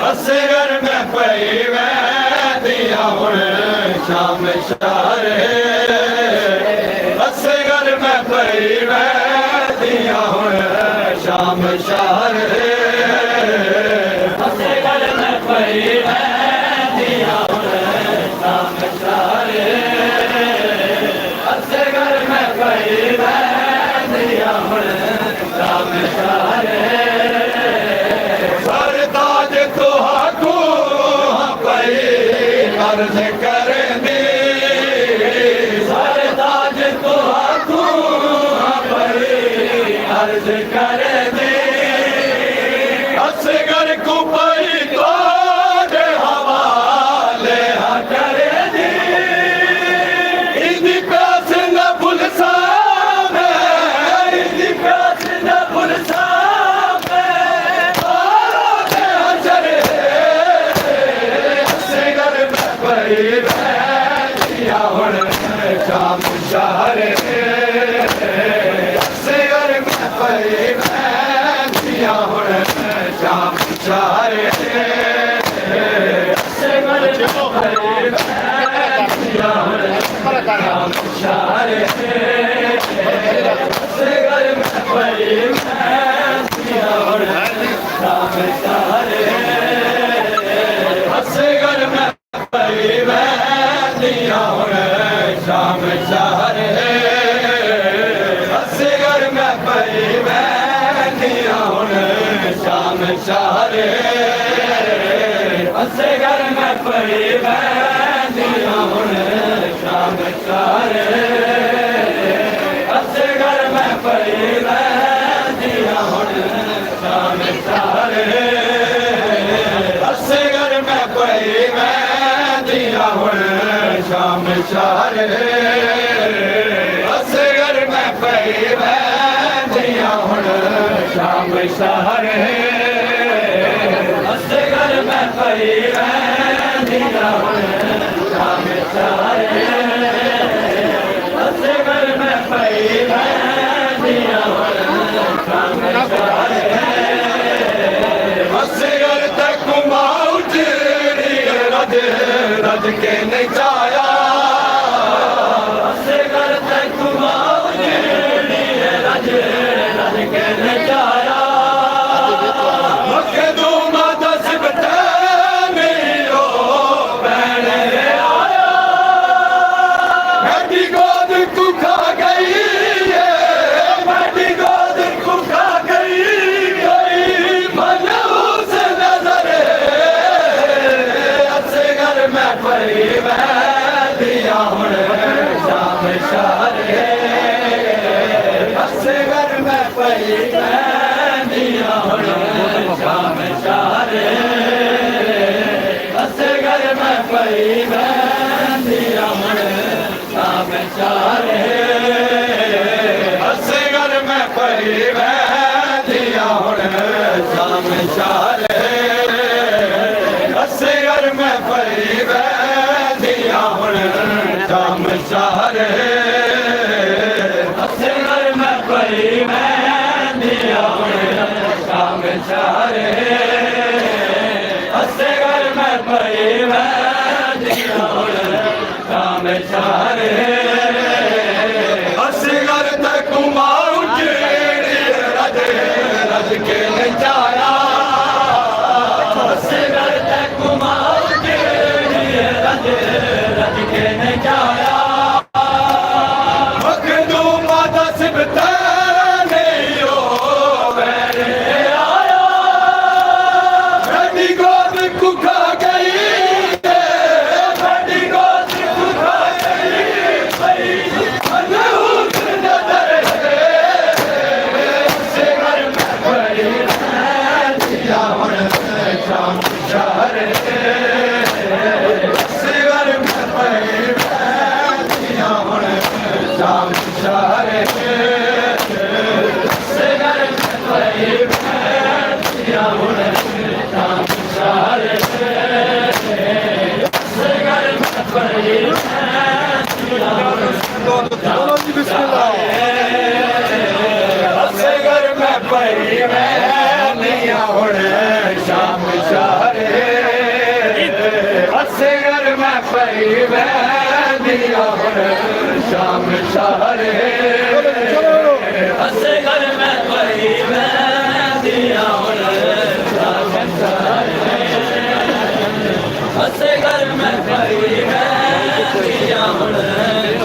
असगर में पई बहनिया हुण शाम शारे असगर में पई बहनिया हुण शाम शारे घर में पई बहनिया हुण शाम शारे घर में पई बहनिया हुण शाम शारे सरताज तुहागू पई अर्ज करे दी सरताज तो हाथों पई अर्ज करे दी असगर को पई तोड़े हवाले करे दी इदी प्यास न भूल सावे इदी प्यास न भूल सावे असगर में पई बहनिया हुण शाम शारे असगर में पई शारे असे घर में पड़ी बहदिया हुण शाम शारे असे घर में पड़ी बहदिया हुण शाम शारे असे घर में पड़ी बहदिया हुण शाम शारे असे घर में पड़ी बहदिया हुण शाम शारे असे घर में पड़ी बहदिया हुण शाम शारे असे घर में पड़ी बहदिया हुण शाम शारे असे घर तक माउट रज रज के नचाया असे घर तक माउट रज रज के नचाया मखदूमा दस बता मेरो बहन आया मेरी गोद को खा गई मेरी गोद को खा गई मनहूस नजर असे घर में पड़ी बहदिया हुण शाम शारे असे घर में पड़ी बहदिया हुण शाम शारे असे घर में पड़ी बहदिया हुण शाम शारे असे घर में पड़ी बहदिया हुण शाम शारे असे घर में पड़ी बहदिया हुण शाम शारे असे घर में पड़ी बहदिया हुण शाम शारे असे घर में पड़ी बहदिया हुण शाम शारे असे घर तक माउट रज रज के नचाया असे घर तक माउट रज रज के नचाया मखदूमा दस बता नहीं बहन आया मेरी गोद को खा गई मेरी गोद को खा गई मनहूस नजर असे घर में पड़ी बहदिया हुण शाम शारे असे घर में पड़ी बहदिया हुण शाम शारे असे घर में पड़ी बहदिया हुण शाम शारे असे घर में पड़ी बहदिया हुण असे घर में पड़ी बहदिया हुण शाम शारे असे घर में पड़ी बहदिया हुण शाम शारे असे घर में पड़ी बहदिया हुण शाम शारे असे घर में पड़ी बहदिया हुण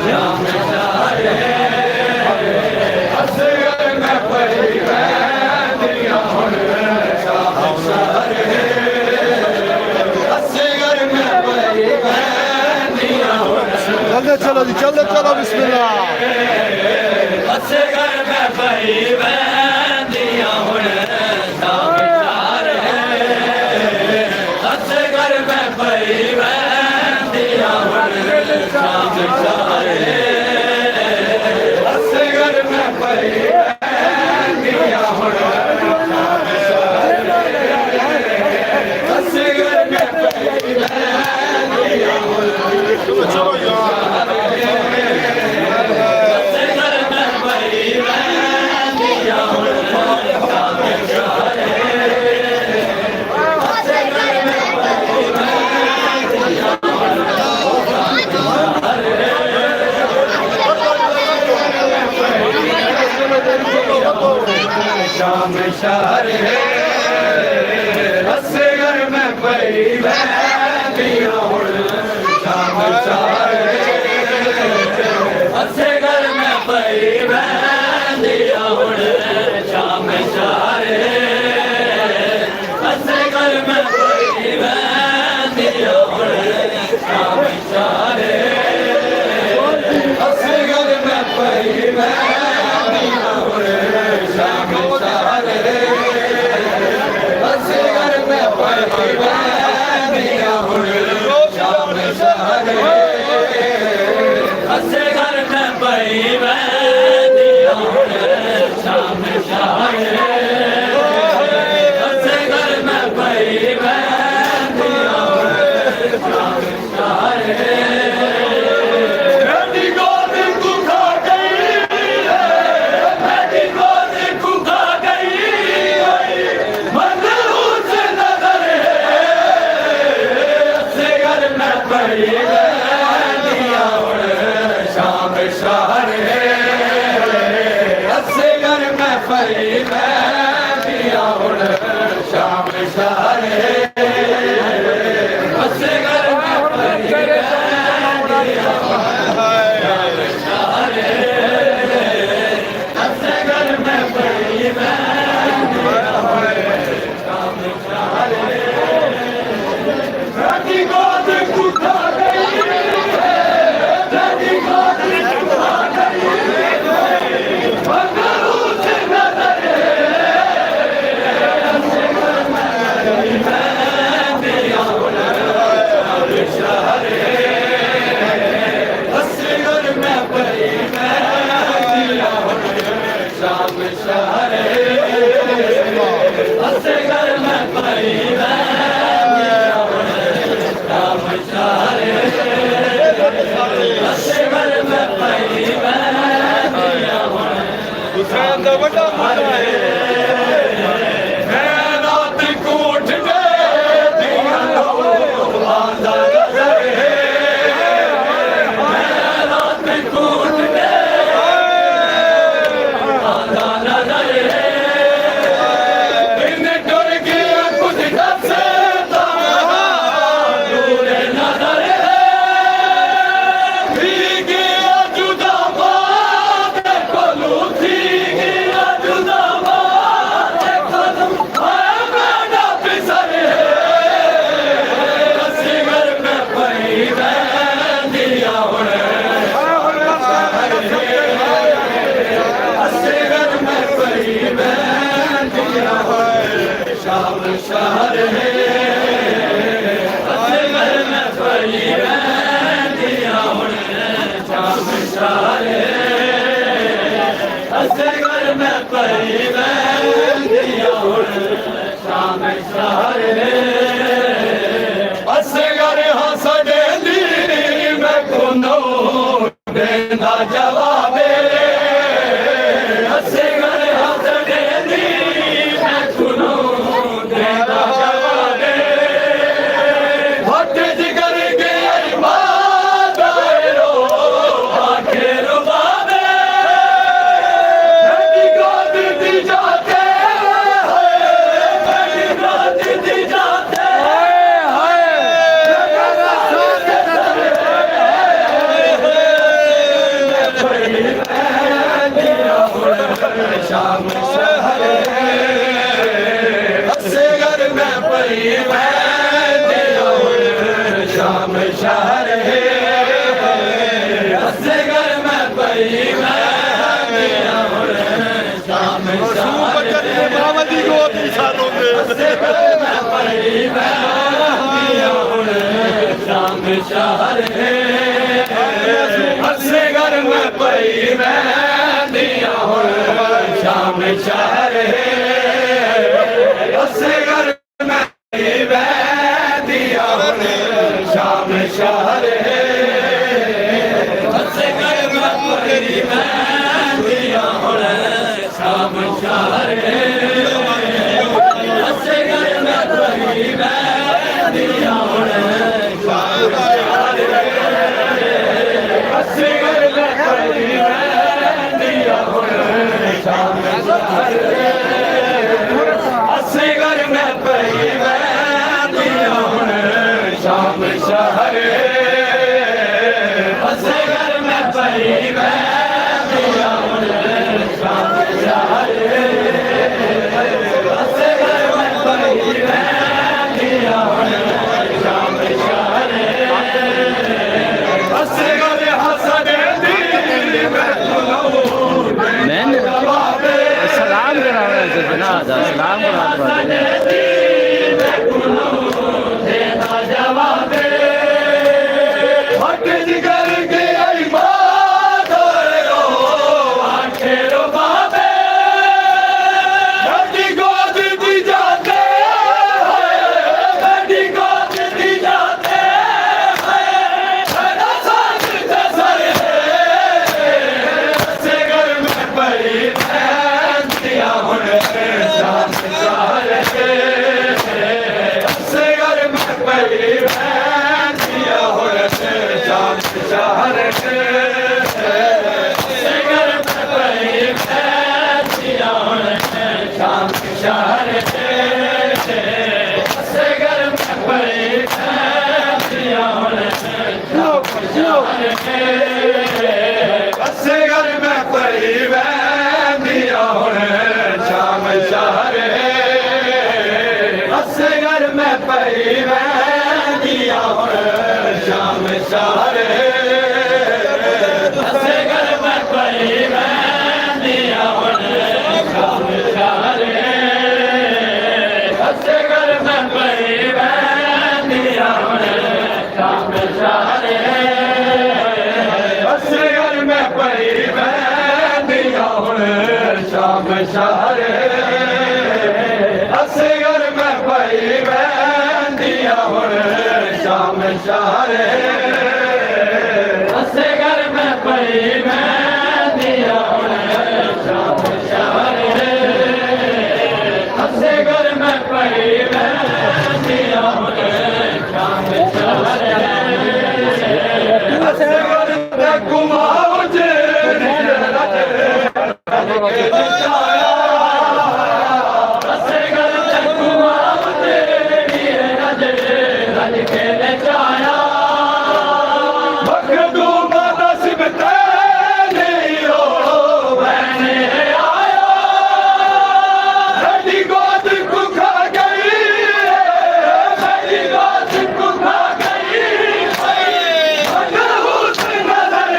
शाम शारे असे घर में पड़ी बहदिया हुण शाम शारे असे घर में पड़ी बहदिया हुण चलो बिस्मिल्लाह असे घर में पड़ी बहदिया हुण शाम शारे असे घर में पड़ी बहदिया हुण शाम शारे असे घर में पड़ी बहदिया हुण शाम शारे असे घर में पड़ी बहदिया हुण चलो यार असे घर में पड़ी बहदिया हुण शाम शारे असे घर में पड़ी बहदिया हुण शाम शारे असे घर में पड़ी बहदिया हुण शाम शारे असे घर में पड़ी बहदिया हुण शाम शारे पई मैं दिया हुण शाम शारे असे घर में पई मैं दिया शाम शारे असे घर में पई मैं शाम शारे राती गोद उठा गई राती गोद उठा गई भगरू से नजरे असे घर में पई मैं दिया हुण शाम शारे असे घर में पई मैं दिया हुण शाम शारे असे घर में पई मैं दिया हुण शाम शारे असे घर में पई मैं दिया हुण दूसरा अंदर बड़ा मुंडा है मैं रात को उठ गए दिया लो बांधा नजरे मैं रात को उठ गए बांधा नजरे इन डर गया कुछ दसे दूर नजरे भी गया जुदा बात कोलू थी गया जुदा बात कदम मैं पिसरे असे घर में पई मैं दिया हुण असे घर में पई मैं दिया हुण शाम शारे असे घर में पई मैं दिया हुण शाम शारे असे घर में पई मैं दिया हुण शाम शारे असे घर हंस देंदी मैं कोनो देंदा जवाबे असे घर हंस देंदी मैं कोनो देंदा जवाबे हट जिगर गई बादारो आखिर बाबे मेरी गोद दी जाते मेरी गोद दी जाते शाम शारे असे घर में पई मैं दिया हुण शाम शारे असे घर में पई मैं दिया हुण शाम शारे बाबदी को सालों असे घर में पई मैं दिया हुण शाम शारे असे घर में पई मैं दिया हुण शाम शारे असे घर में पई मैं दिया हुण शाम शारे असे घर में पई मैं दिया हुण शाम शारे असे घर में पई मैं दिया हुण शाम शारे असे घर में पई मैं दिया हुण शाम शारे असे घर में पई मैं दिया हुण शाम शारे असे घर में पई मैं दिया हुण शाम शारे असे घर में पई मैं दिया हुण शाम शारे असे घर हंस देंदी मैं कोनो मैंने जवाबे सलाम करा जनाब सलाम करा देना जवाबे हट जिगर गई बादारो आखिर बाबे मेरी गोद दी जाते मेरी गोद दी जाते मेरा साथ सरे असे घर में पई मैं दिया हुण शाम शारे असे घर में पई मैं दिया हुण शाम शारे असे घर में पई मैं दिया हुण शहर असे घर में पड़ी बहनियां हुण असे घर में पड़ी बहनियां हुण शाम शहर असे घर में पड़ी बहनियां हुण शाम शहर असे घर में पड़ी बहनियां हुण शाम शहर असे घर में पड़ी बहनियां हुण शाम शहर असे घर में पड़ी बहनियां हुण शाम शहर असे घर में पड़ी बहनियां हुण शाम शहर असे घर में पड़ी बहनियां हुण शाम शहर असे घर में पड़ी बहनियां हुण शाम शहर असे घर में घुमाओ जे असे घर में घुमाओ तेरी रज के नचाया मखदूम नसीब तेरे हो बहने आया मेरी गोद को खा गई मेरी बात को खा गई मनहूस नजर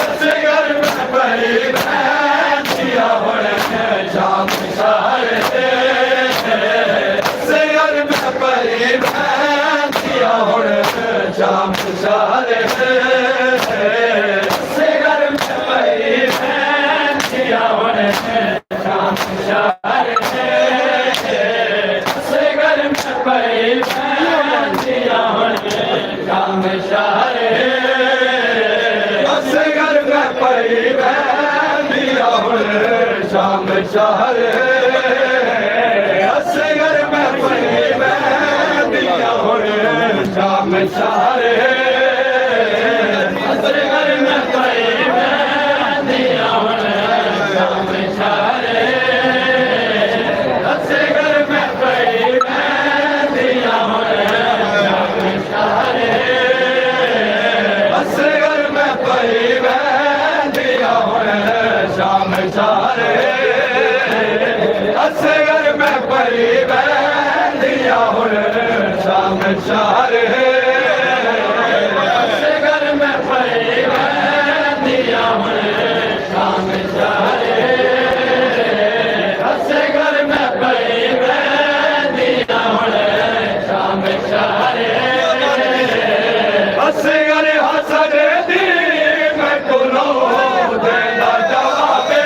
असे घर में पड़ी बहनियां हुण शाम शहर असे घर में पड़ी बहनियां हुण शाम शहर असे घर में पड़ी बहनियां हुण शाम शहर असे घर में पड़ी बहनियां हुण शाम शहर असे घर में पड़ी बहनियां हुण शाम शहर असे घर में पड़ी बहनियां हुण शाम शहर असे घर में पड़ी बहनियां हुण शाम शहर असे घर में पड़ी बहनियां हुण शाम शहर असे घर में पड़ी बहनियां हुण शाम शहर असे घर में पड़ी बहनियां हुण शाम शहर असे घर में पड़ी बहनियां हुण शाम शहर असे घर में पड़ी बहनियां हुण शाम शहर असे घर हसदे दी मैं कोलो देना जवाबे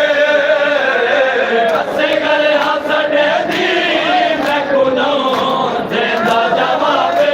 असे घर हसदे दी मैं कुनो देंदा जवाबे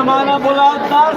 जमाना बुलादार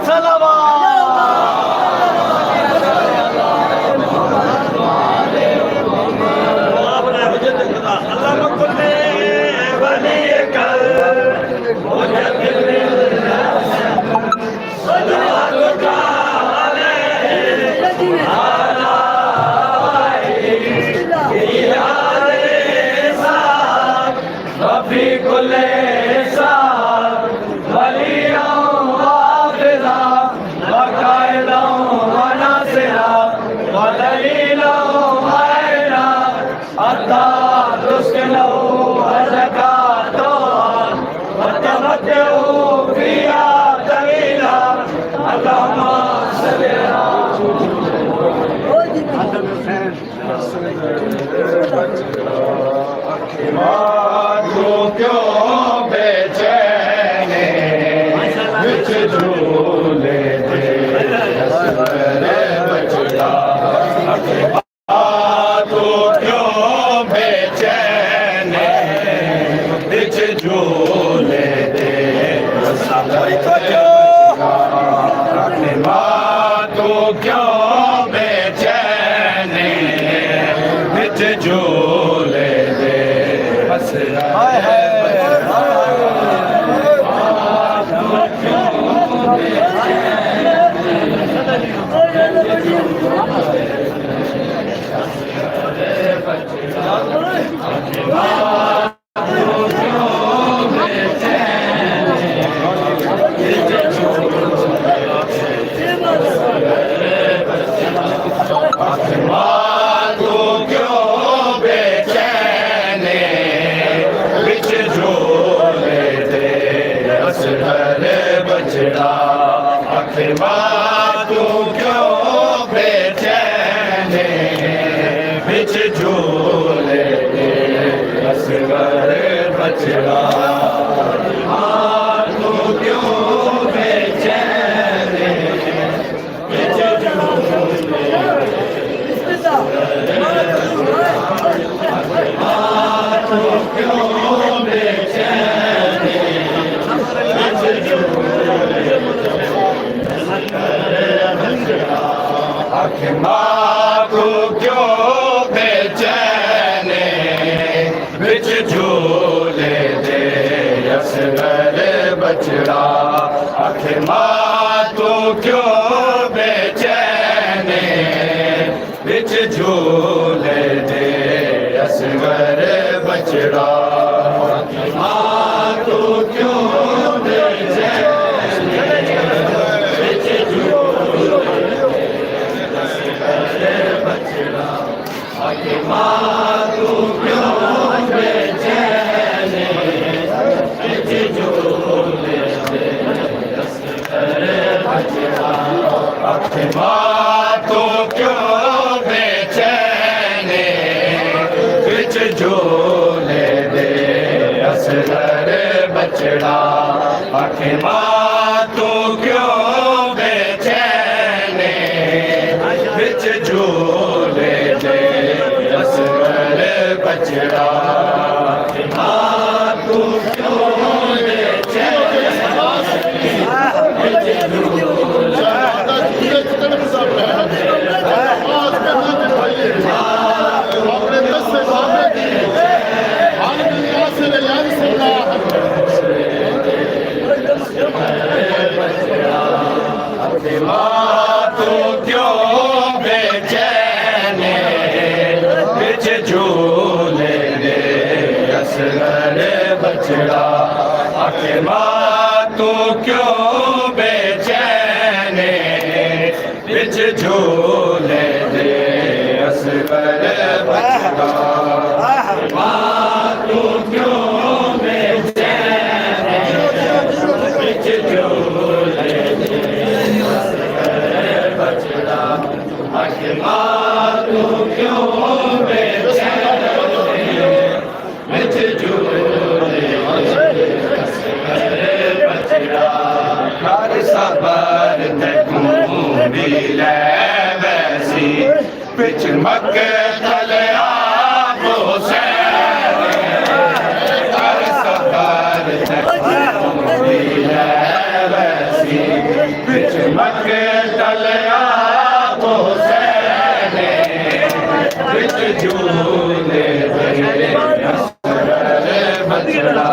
बछड़ा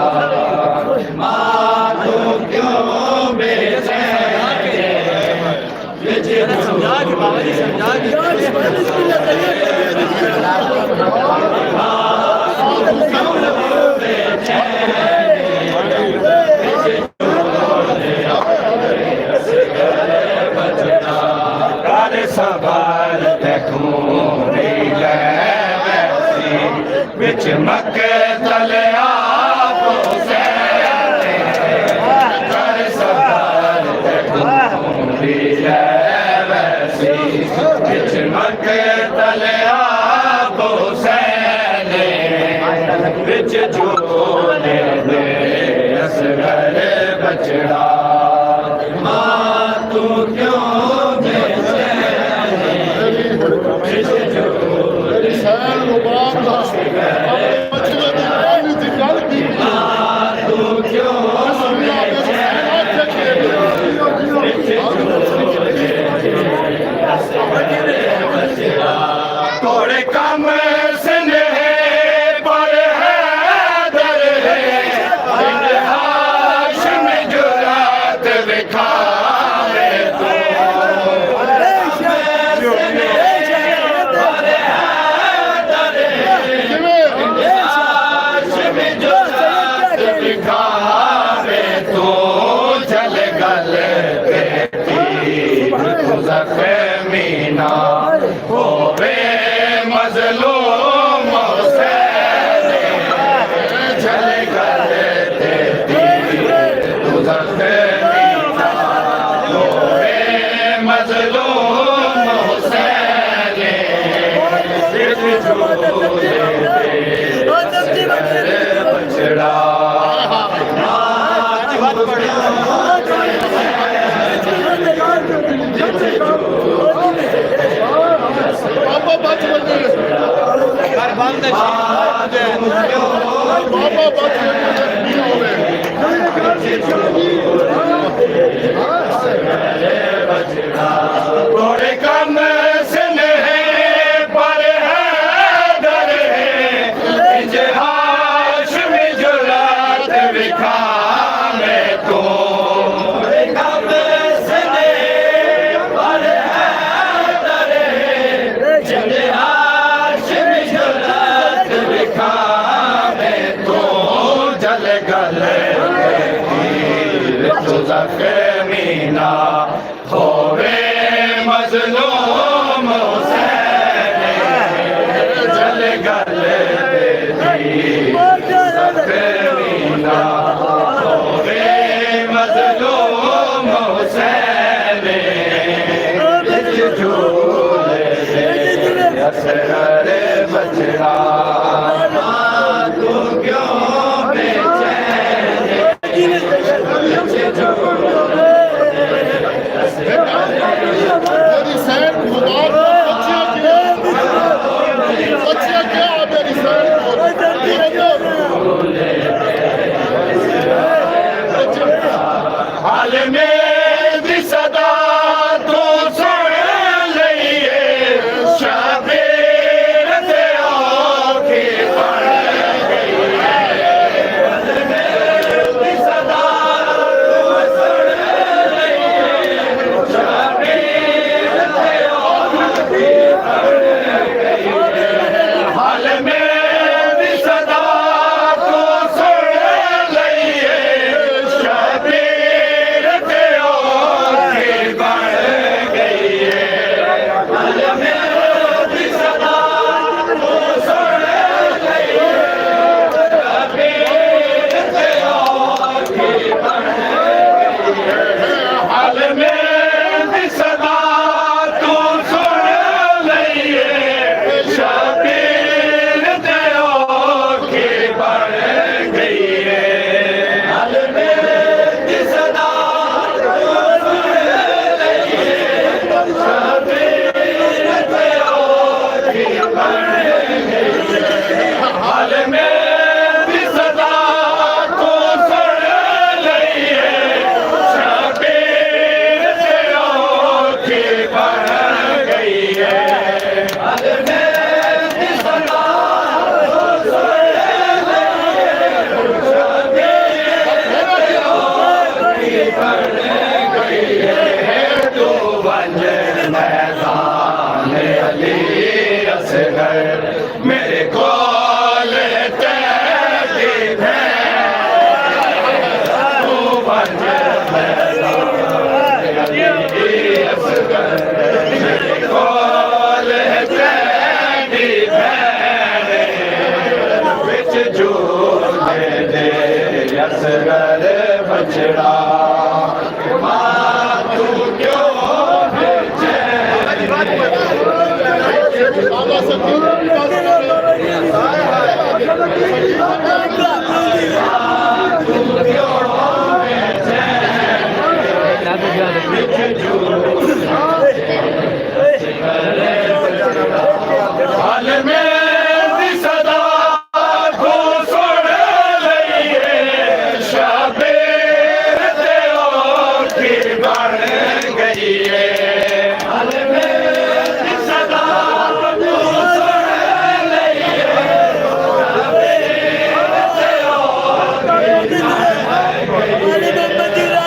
माँ तू क्यों बेचैन समझा के बाबा जी समझा के कर सवार तूरी ले वैसी बिच मक्के तले आपो से कर सवार तूरी ले वैसी बिच मक्के तले आपो से बिच झूले दे असगर बछड़ा माँ तू क्यों ਸੈਨ ਮੁਬਾਰਕ ਦਾ ਬੱਚੇ ਦੀ ਪਾਣੀ ਦੀ ਗੱਲ ਕੀ तू क्यों थोड़े कम स्नेह पर है दर है हाशिम जुरात दिखावे तो हाशिम जुरात दिखावे तो जल गल मीना होवे मजलूम से जल गल मीना होवे मजलूम से बछड़ा ਬਾਬਾ ਬਚ ਬੰਦੇ घर बंद है ਬਾਬਾ ਬਚ ਬੰਦੇ ਕੀ ਹੋਵੇ थोड़े कम स्नेह पर है दर है हाशिम जुरात दिखावे तो थोड़े कम स्नेह पर है दर है हाशिम जुरात दिखावे तो जल गल मीना होवे मजलूम से जल गल मीना होवे मजलूम से झूले असगर बछड़ा तू क्यों ਮੇਰੀ ਸੈਨ ਮੁਬਾਰਕ ਬੱਚੇ ਕੀ ਮੇਰੀ ਸੈਨ असगर बछड़ा माँ तू क्यों बाबा से हाल में दी सदा को सुन लइए शबीर ते की बन गई है हाल में दी सदा को सुन लइए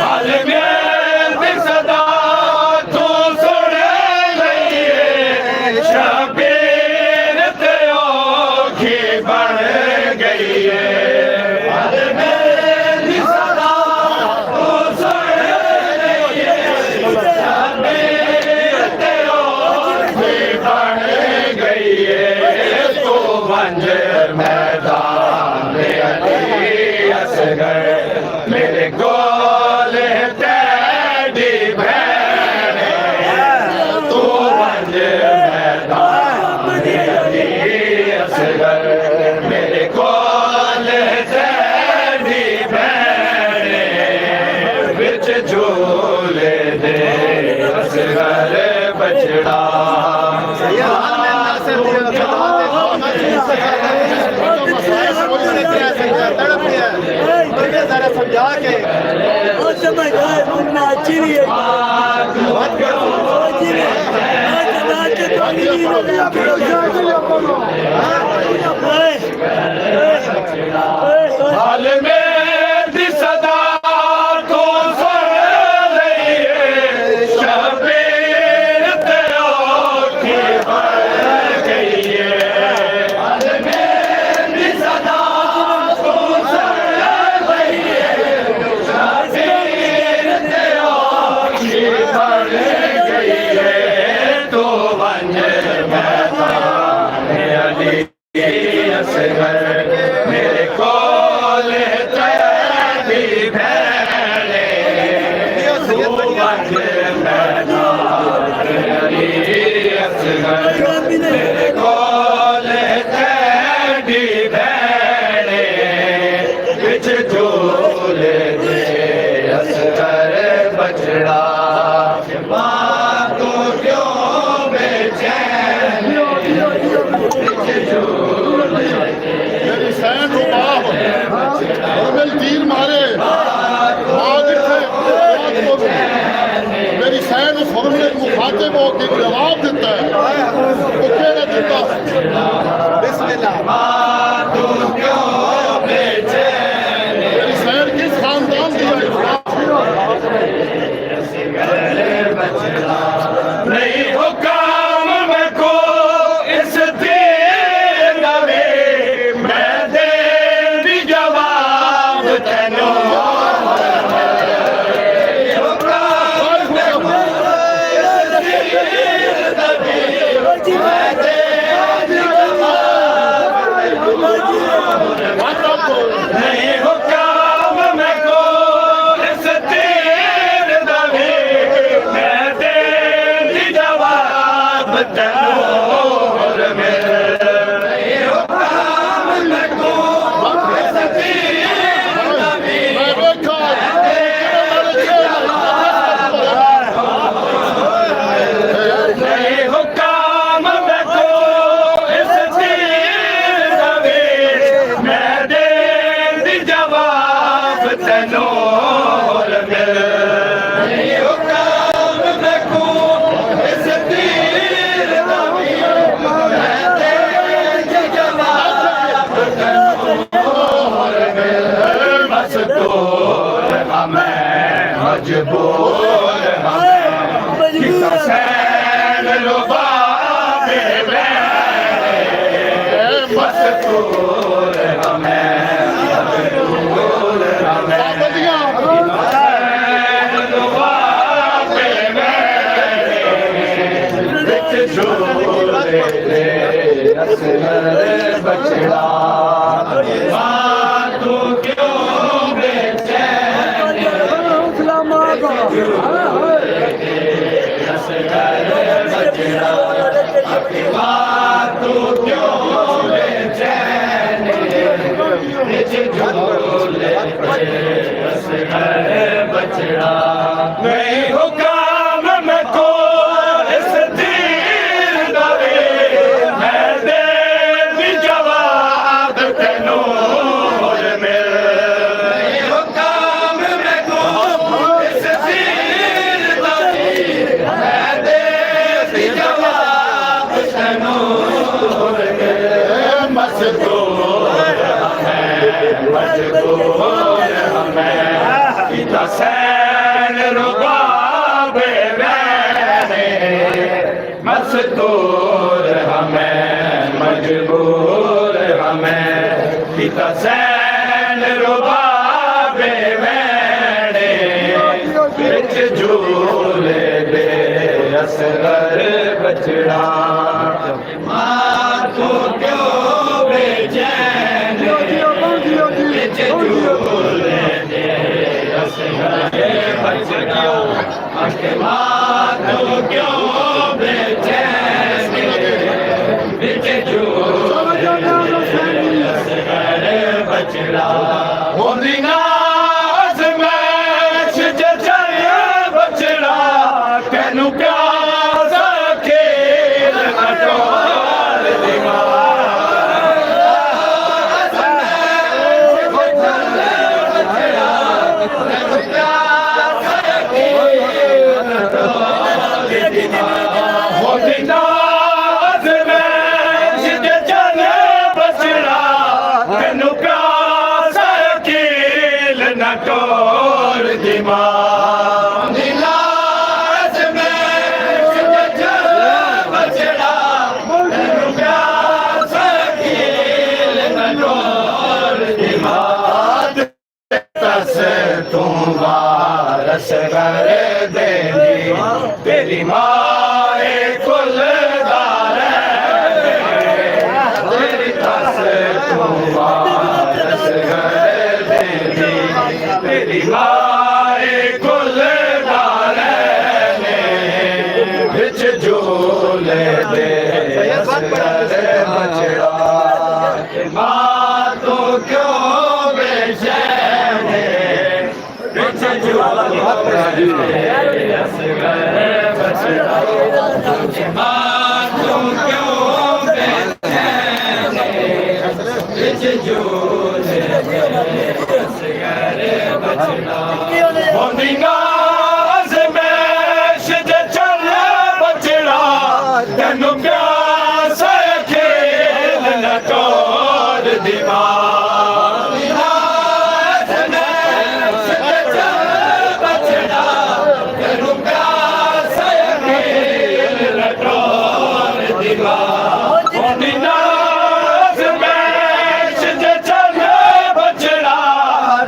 हाल में दी सदा तो सुन लइए शबीर ते की बन गई है हाल में दी सदा तो सुन लइए शबीर ते की बन गई है तो बंज मैदान में अली असगर मेरे गोल तेरी भैन तू बंज मैदान में अली असगर मेरे गोल तेरी भैन बिच झूले दे असगर बछड़ा समझा के हाल में दी सदा तो सुन लइए शबीर ते की बन गई है हाल में दी सदा तो सुन लइए शबीर ते की बन गई है तो बंज मैदान में अली असगर मेरे कोल तेरी भैन तू बंज मैदान में अली असगर मेरे कोल तेरी भैन बिच झूले दे असगर बछड़ा माँ तू क्यों बेचैन मेरी सैन को बाप और मेरी तीर मारे मां जिथे मेरी सैन उस हमले को मुखातिब होकर जवाब देता है वो कहना देता बिस्मिल्लाह माँ तू क्यों बेचैन मेरी सैन किस खानदान की है नहीं हो काम में को इस दीन में मैं दे दी जवाब तेनो नहीं हो काम में को इस दीन में मैं दे दी जवाब तेनोर में नहीं हो काम में को इस दीन मैं देखा नहीं हो काम में को इस दीन में मैं दे दी जवाब तेनोर में नहीं हो काम में को इस दीन में मैं दे दी जवाब तेनोर में मजबूर हमें मजबूर हमें किसा सैन रुबाबे में मजबूर हमें मजबूर हमें बदियां सैन रुबाबे में बिच झूले दे असगर बछड़ा माँ तू क्यों नहीं हुकाम में को इस दीन दवे मैं दे भी जवाब तेनू और मिल नहीं हुकाम में को इस दीन दवे मैं दे भी जवाब तेनू और मिल मजबूर हमें पिता सैन रुबाबे मैंने मजदूर हमें मजबूर हमें पिता सैन रुबाबे मैंने बिच झूले दे असगर बचड़ा मां को क्यों बेचैन बिच झूले दे बचड़ा मां को क्यों बेचैन बिच झूले दे बचड़ा होंदी नाज़ मैश जे चले बचड़ा तेनू प्यास खेल नटोर होंदी नाज़ मैश जे चले बचड़ा तेनू प्यास खेल नटोर दिमाग नीलाज में बचड़ा तेनू प्यास खेल नटोर दिमाग तस तू वारस कर देंगी तेरी माए कुलदार तेरी तस तू वारस कर देंगी तेरी माए कुलदार ने बिच झूले दे असगर बचड़ा मां तो क्यों बेचैन बिच झूले दे असगर बचड़ा मां तो क्यों बेचैन बिच झूले दे असगर बचड़ा होंदी नाज़ मैश जे चले बचड़ा तेनू प्यास खेल नटोर दिमाग नाज़ मैश जे चले बचड़ा तेनू प्यास खेल नटोर दिमाग होंदी नाज़ मैश जे चले बचड़ा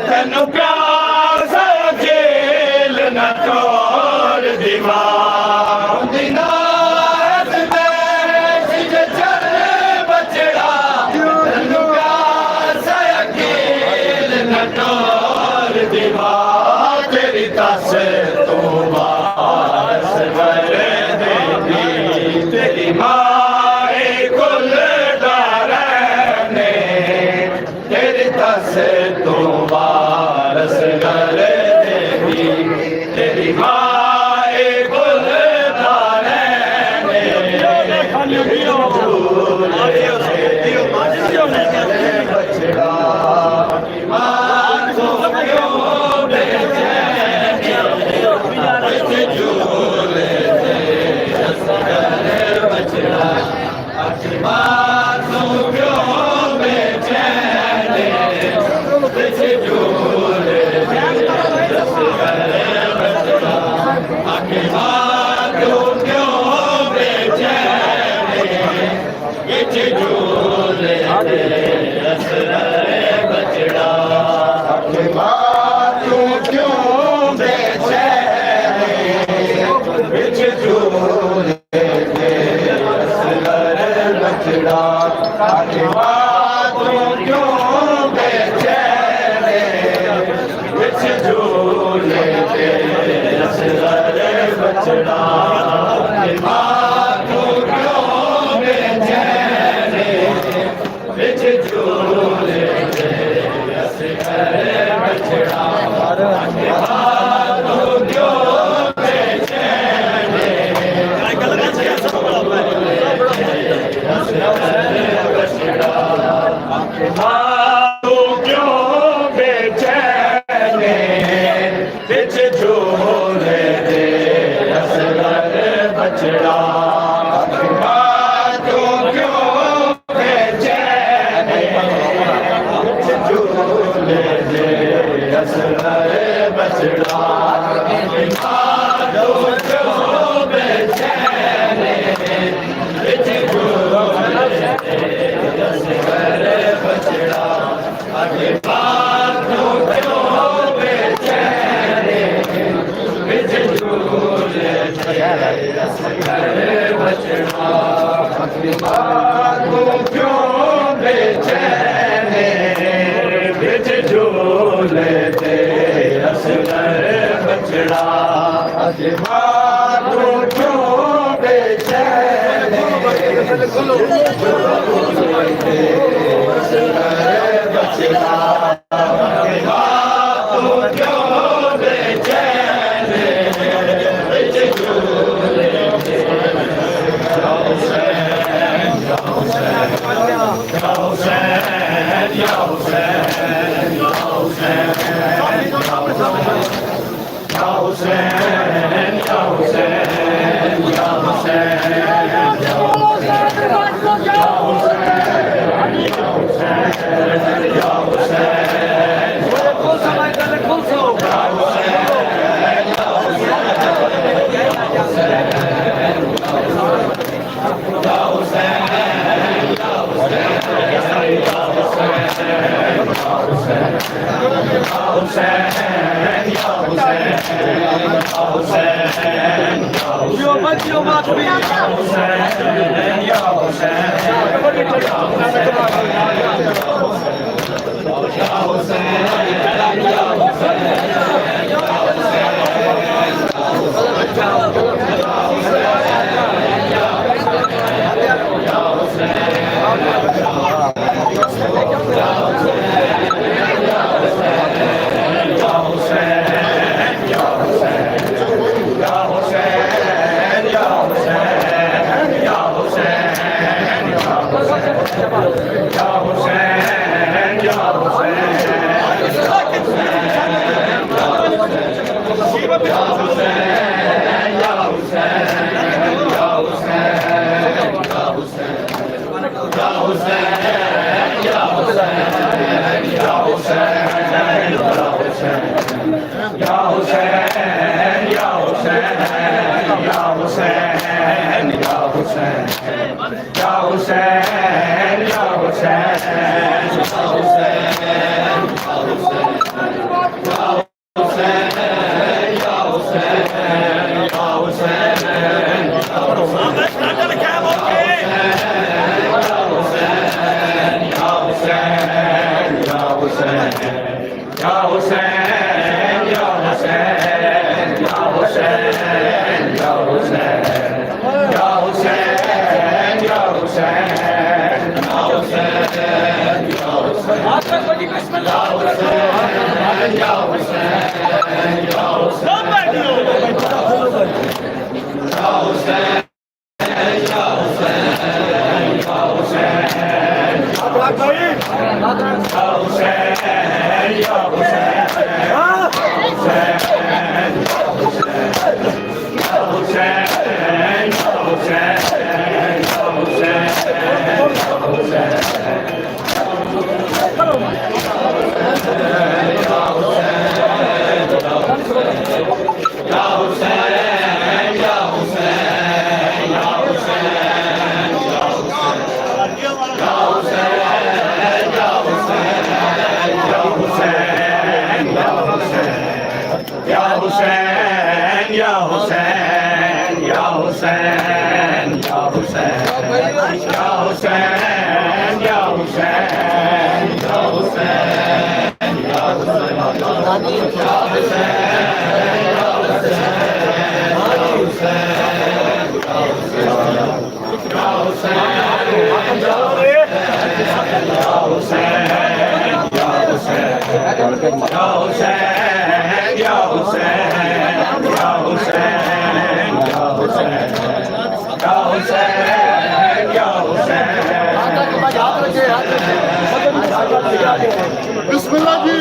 तेनू प्यास खेल नटोर दिमाग होंदी नाज़ मैश जे चले बचड़ा तेनू प्यास खेल नटोर दिमाग तेरी तस तू वारस कर देंगी तेरी माए कुलदार ने तेरी तस तू वारस कर देंगी तेरी माए कुलदार ने बचड़ा मां को क्यों बेचैन बिच झूले दे असगर बचड़ा मां को क्यों बेचैन बिच झूले दे असगर बचड़ा मां को क्यों बेचैन बिच झूले दे असगर बचड़ा मां को क्यों बेचैन बिच झूले दे असगर बिच झूले दे असगर बछड़ा तू क्यों बेचैन बिच झूले दे असगर बछड़ा तू क्यों बेचैन बिच झूले दे असगर बछड़ा तू क्यों बेचैन बिच झूले दे असगर बछड़ा तू क्यों बेचैन बिच झूले दे असगर बछड़ा तू क्यों बेचैन बिस्मिल्लाह जी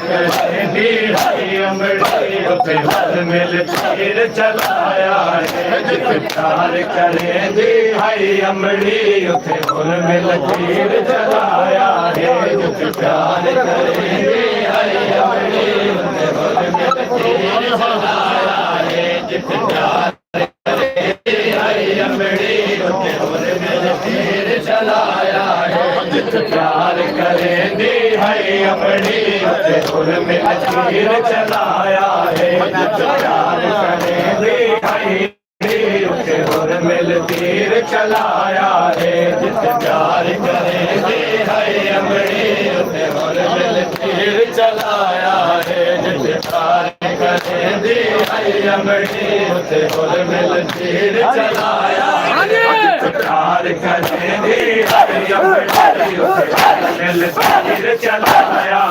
करेंदी हाय अमड़ी उते हर मिल तीर चलाया है जिथे प्यार करेंदी हाय अमड़ी उते हर मिल तीर चलाया है जिथे प्यार करेंदी हाय अमड़ी उते हर मिल तीर चलाया है जिथे प्यार करेंदी हाय अमड़ी उते हर मिल तीर चलाया है जिथे प्यार करेंदी हाय अमड़ी उते हर मिल तीर चलाया है जिथे प्यार करेंदी हाय उते हर मिल तीर चलाया है जिथे प्यार करेंदी हाय अमड़ी उते हर मिल तीर चलाया है जिथे प्यार करेंदी हाय अमड़ी उते हर मिल तीर चलाया प्यार करेंदी हाय अमड़ी उते हर मिल तीर चलाया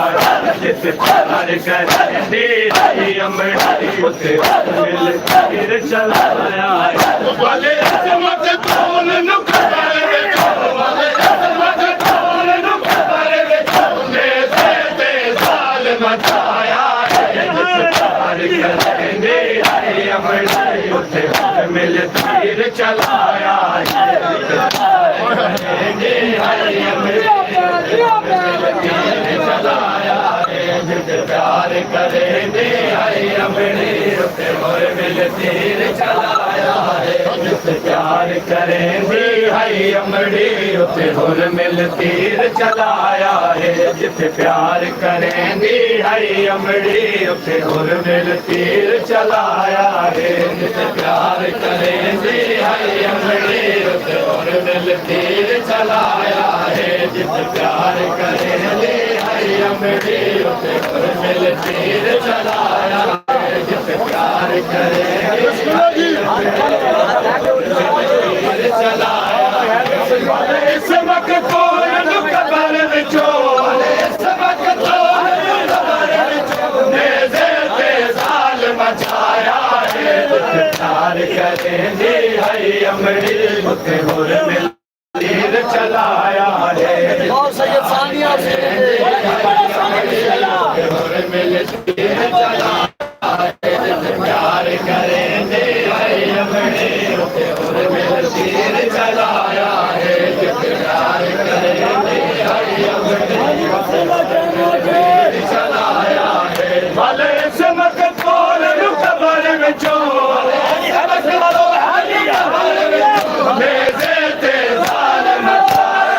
जिथे प्यार करेंदी हाय अमड़ी उते हर मिल तीर चलाया वाले अजमत कौन नुकबर विच वाले अजमत कौन नुकबर विच ने साल मचाया प्यार करेंगे हाय अमड़ी उते हर मिल तीर चलाया करेंगे हाय अमड़ी चलाया प्यार करेंगे हाय अमड़ी उते हर मिल तीर चलाया प्यार करेंदी हाय अमड़ी उते हर मिल तीर चलाया है जिथे प्यार करेंदी हाय अमड़ी उते हर मिल तीर चलाया है जिथे प्यार करेंदी हाय अमड़ी उते हर मिल तीर चलाया है जिथे प्यार करेंदी हाय अमड़ी उते हर मिल तीर चलाया है जिथे प्यार करेंदी इस वक्त कौन नुकबर विचो इस वक्त कौन नुकबर विचो नेज़े ते ज़ाल मचाया है प्यार करेंदी हाय अमड़ी उते हर मिल तीर चलाया है और सैयद सानिया से हर मिल तीर चलाया प्यार करेंदी हाय अमड़ी उते हर मिल तीर चलाया है प्यार करेंदी हाय अमड़ी उते तीर चलाया है भले समक कौन नुकबर विचो नेज़े ते ज़ाल मचाया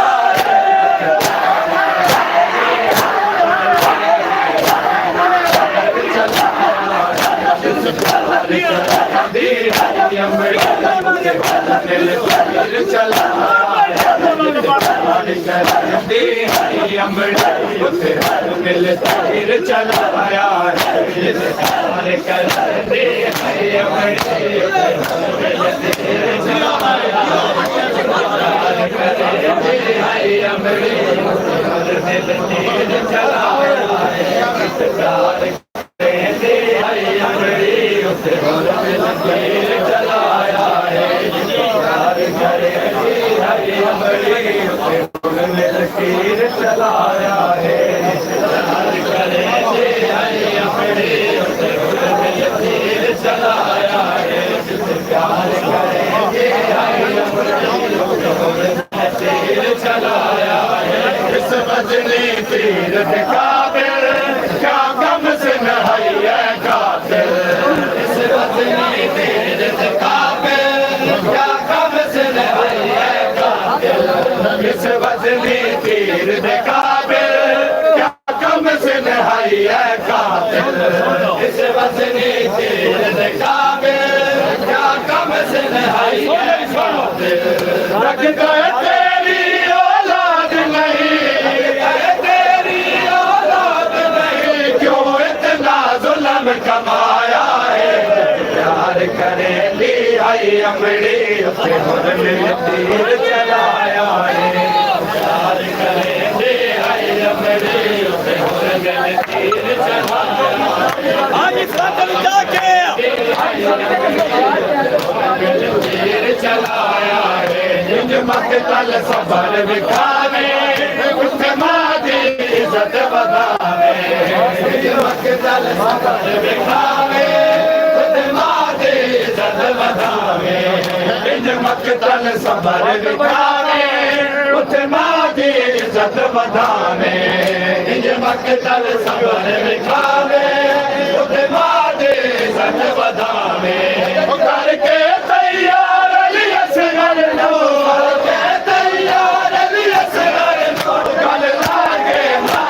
मिल तीर चलाया इस वज़नी तीर दे काबिल क्या कम से नहाई है कातिल इस वज़नी तीर दे काबिल क्या कम से नहाई है कातिल रख गए तेरी औलाद नहीं तेरी औलाद नहीं क्यों इतना जुल्म कमाया है प्यार करेंदी हाय अमड़ी उते हर मिल तीर चलाया है प्यार करेंदी हाय अमड़ी उते हर मिल तीर चलाया आज साथ जाके तीर चलाया है जिन मकतल सबर विखावे उठे मादी इज्जत बधावे मकतल सबर विखावे उते मादी इज्जत वधावे इंज मकतल सबर विखावे उते मादी इज्जत वधावे इंज मकतल सबर विखावे उते मादी इज्जत वधावे करके तैयार अली असगर नो करके तैयार अली असगर नो गल लागे ना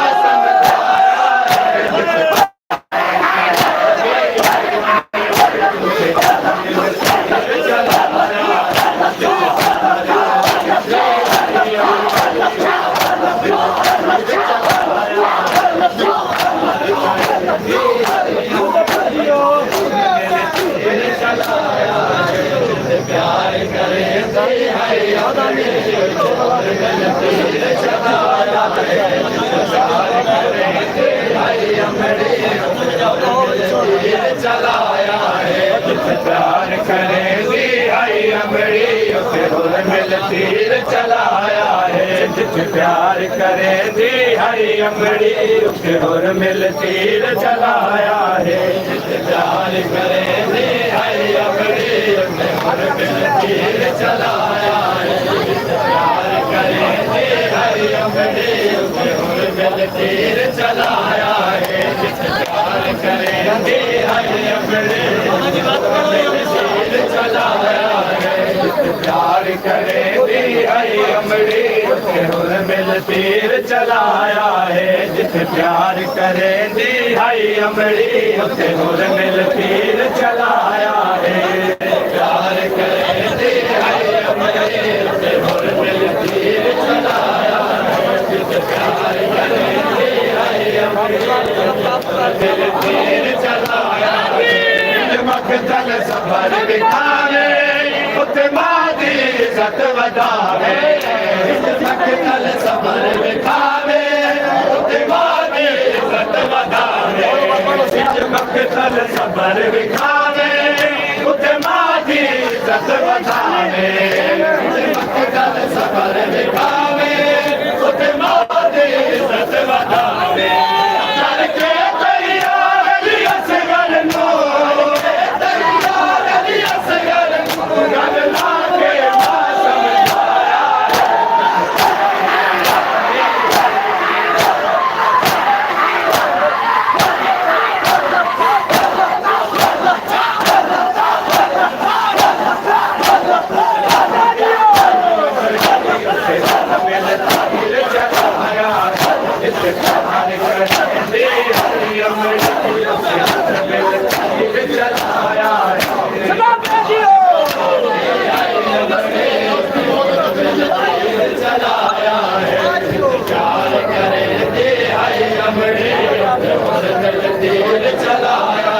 चलाया है प्यार करे दी आई अमड़ी फिर मिल तीर चलाया है प्यार करे दी आई अमड़ी फिर मिल तीर चलाया है प्यार करे दी आई अमड़ी फिर मिल तीर चलाया है प्यार करे दी आई अमड़ी फिर मिल तीर चलाया है प्यार करे दी आई अमड़ी चलाया है प्यार करे दी आई अमड़ी हुर मिल तीर चलाया है जिसे प्यार करे दी आई अमड़ी हुर मिल तीर चलाया है प्यार करे दी आई अमड़ी हुर मिल तीर चलाया है जिसे प्यार करे दी आई अमड़ी मिल तीर चलाया है मकतल सबर विखावे उते मादी इज्जत वधावे मकतल सबर विखावे उते मादी इज्जत वधावे मकतल सबर विखावे उते मादी इज्जत वधावे मकतल सबर विखावे उते मादी इज्जत वधावे करके तैयार अली असगर नो प्यार करेंगे हरी अमड़ी तीर चलाया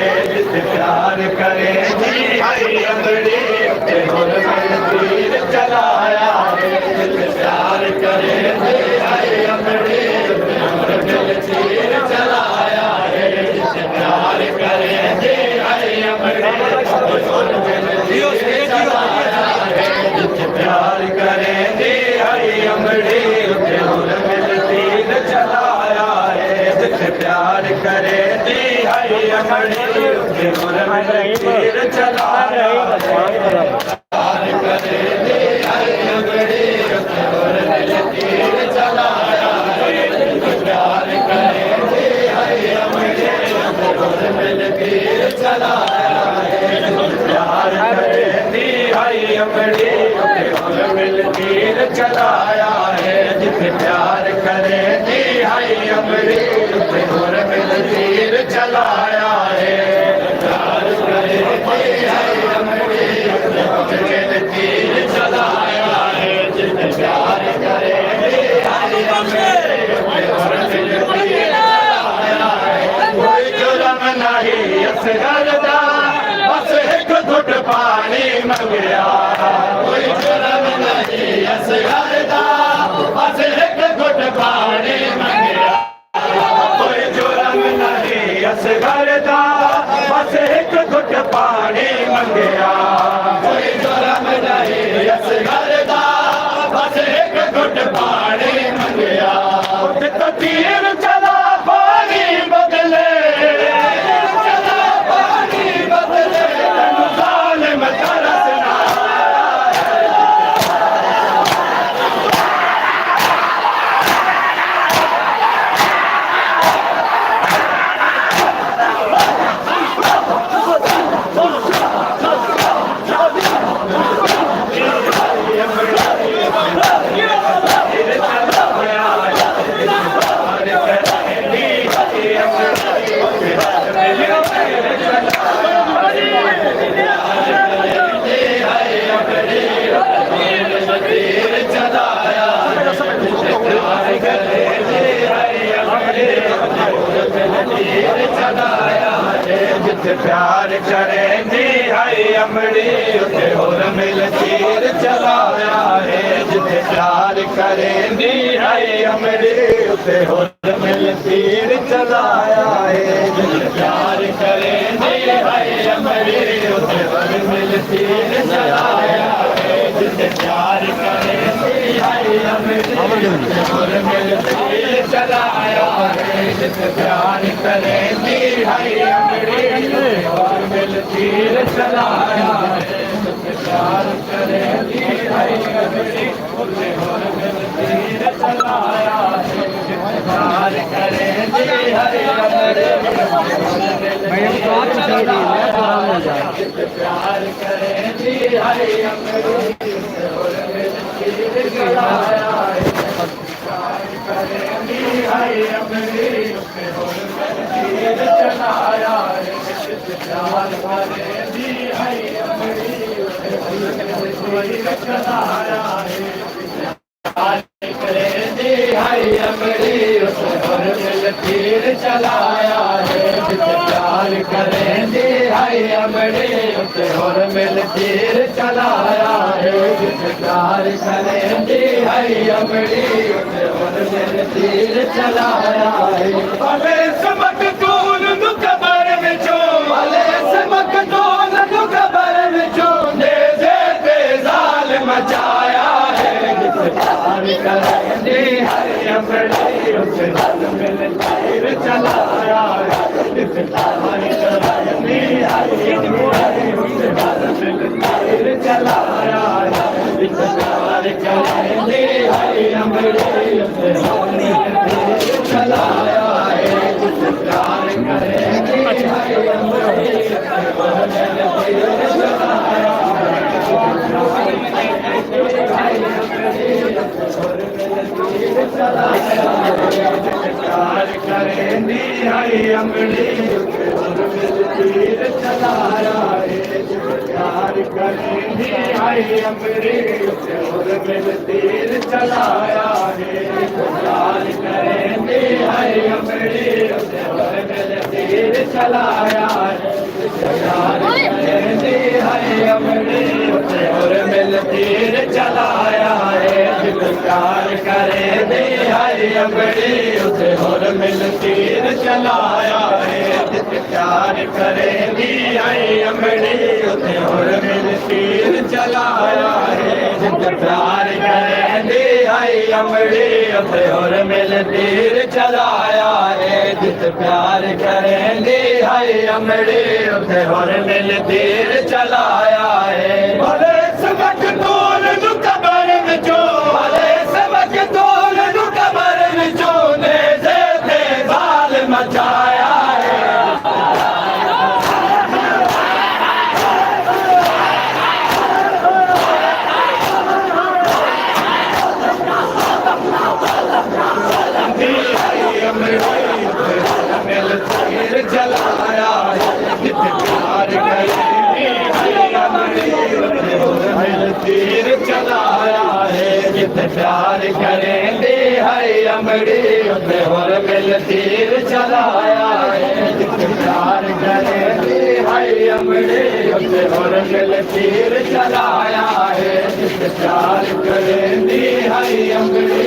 है प्यार करेंगे हरी अमड़ी तीर चलाया प्यार करेंगे हरी अमड़ी तीर चलाया प्यार करेंगे हरी अमड़ी तीर चलाया प्यार करेंगे हरी अमड़ी मिल तीर चलाया है जिसे प्यार करे दी हरी अमड़ी मिल तीर चलाया है प्यार करे दी हरी अमड़ी मिल तीर चलाया है जिसे प्यार करे दी हरी अमड़ी मिल तीर चलाया है कोई जुर्म नहीं असगर दा बस एक घुट पानी मंगया कोई जुर्म नहीं असगर दा बस एक घुट पानी मंगया कोई जुर्म नहीं असगर दा बस एक घुट पानी मंगया कोई जुर्म नहीं असगर दा घुट पानी मंगया तो तीर चला पानी बदले चला पानी बदले जालिम तरस ना प्यार करेंदी है अमड़ी उते होर मिल तीर चलाया है जिथे प्यार करेंदी है अमड़ी उते होर मिल तीर चलाया है जिथे प्यार करेंदी है अमड़ी उते होर मिल तीर चलाया है जिथे प्यार करेंदी है अमड़ी उते होर मिल तीर चलाया है जिथे प्यार करेंदी है अमड़ी और मिल तीर चलाया है प्यार करेंदी है अमड़ी और मिल तीर चलाया है प्यार करेंदी है अमड़ी प्यार करेंदी है अमड़ी और मिल तीर चलाया है प्यार करेंदी है अमड़ी और मिल तीर चलाया है प्यार करेंदी है अमड़ी चलाया है प्यार करेंदी है अमड़ी और मिल तीर चलाया है प्यार करेंदी है अमड़ी और मिल तीर चलाया है प्यार करेंदी है अमड़ी और मिल तीर चलाया है भले समक तून दुखबर में जो भले समक तून दुखबर में जो दे जाल मचाया है प्यार करेंदी है अमड़ी और मिल तीर चलाया है प्यार करेंदी है अमड़ी और मिल तीर चलाया है प्यार करेंदी है अमड़ी और मिल तीर चलाया है प्यार करेंदी है अमड़ी और मिल तीर चलाया प्यार करेंदी है अमड़ी और मिल तीर चलाया है प्यार करेंदी है अमड़ी और मिल तीर चलाया है प्यार करेंदी है अमड़ी और मिल तीर चलाया है प्यार करेंदी है अमड़ी और मिल तीर चलाया है प्यार करेंदी है अमड़ी और मिल तीर चलाया है प्यार करेंदी है अमड़ी और मिल तीर चलाया है प्यार करेंदी है अमड़ी और मिल तीर चलाया है प्यार करेंदी है अमड़ी और मिल तीर चलाया है भले सबक तोल दुखबर में जो भले सबक तोल दुखबर में जो ने जाल मचाया है मिल तीर चलाया है प्यार करेंदी है अमड़ी मिल तीर चलाया है प्यार करेंदी है अमड़ी और मिल तीर चलाया है प्यार करेंदी है अमड़ी और मिल तीर चलाया है प्यार करेंदी है अमड़ी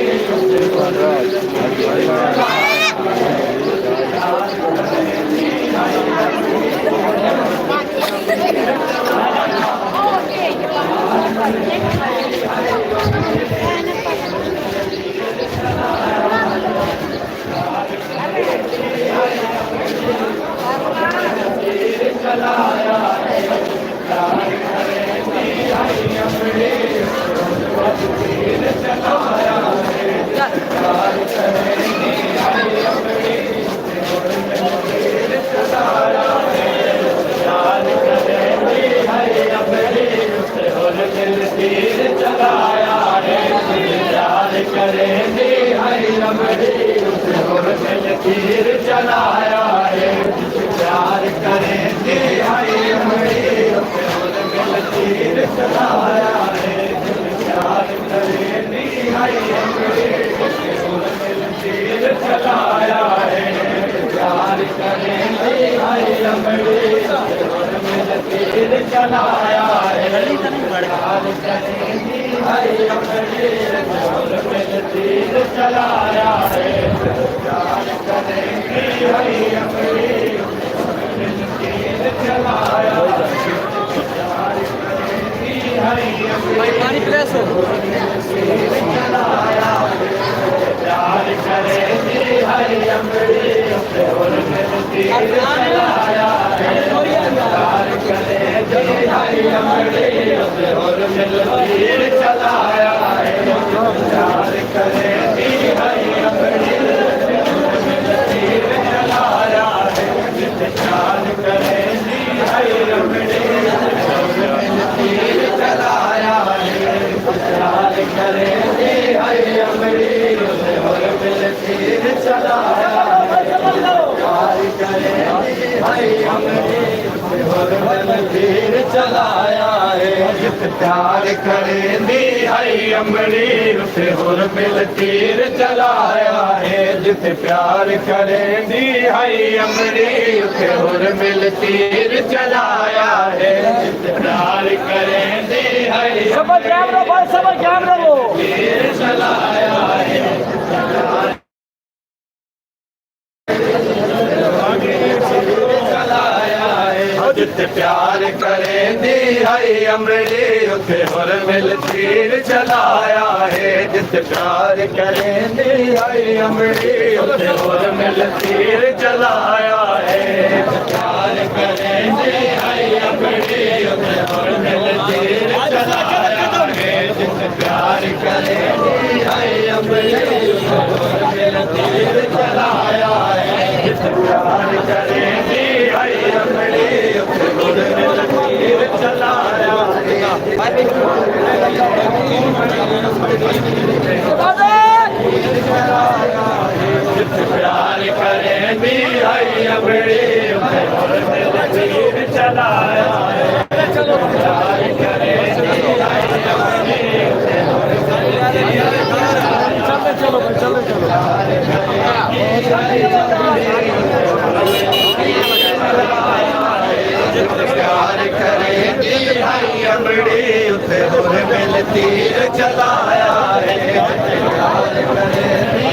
पानी प्लेस हो चलाया है जित प्यार करेंदी हरी अमड़ी उसे होर मिल तीर चलाया है जित प्यार करेंदी हरी अमड़ी उसे होर मिल तीर चलाया है जित प्यार करेंदी हरी सब कैमरा भाई सब कैमरा लो तीर चलाया है जित प्यार करेंदी हरी अमड़ी उसे होर मिल तीर चलाया है जित प्यार करेंदी हरी अमड़ी उसे होर मिल तीर चलाया है प्यार करेंदी हरी अमड़ी उसे होर मिल तीर चलाया है जित प्यार करेंदी हरी अमड़ी उसे होर मिल तीर चलाया है जित प्यार करेंदी हरी अमड़ी प्यार करें भी हरी अमड़ी चलाया चलो प्यार करें चलो चलो चलो प्यार करेंगी हरी अमड़ी उसे होर मिल तीर चलाया है प्यार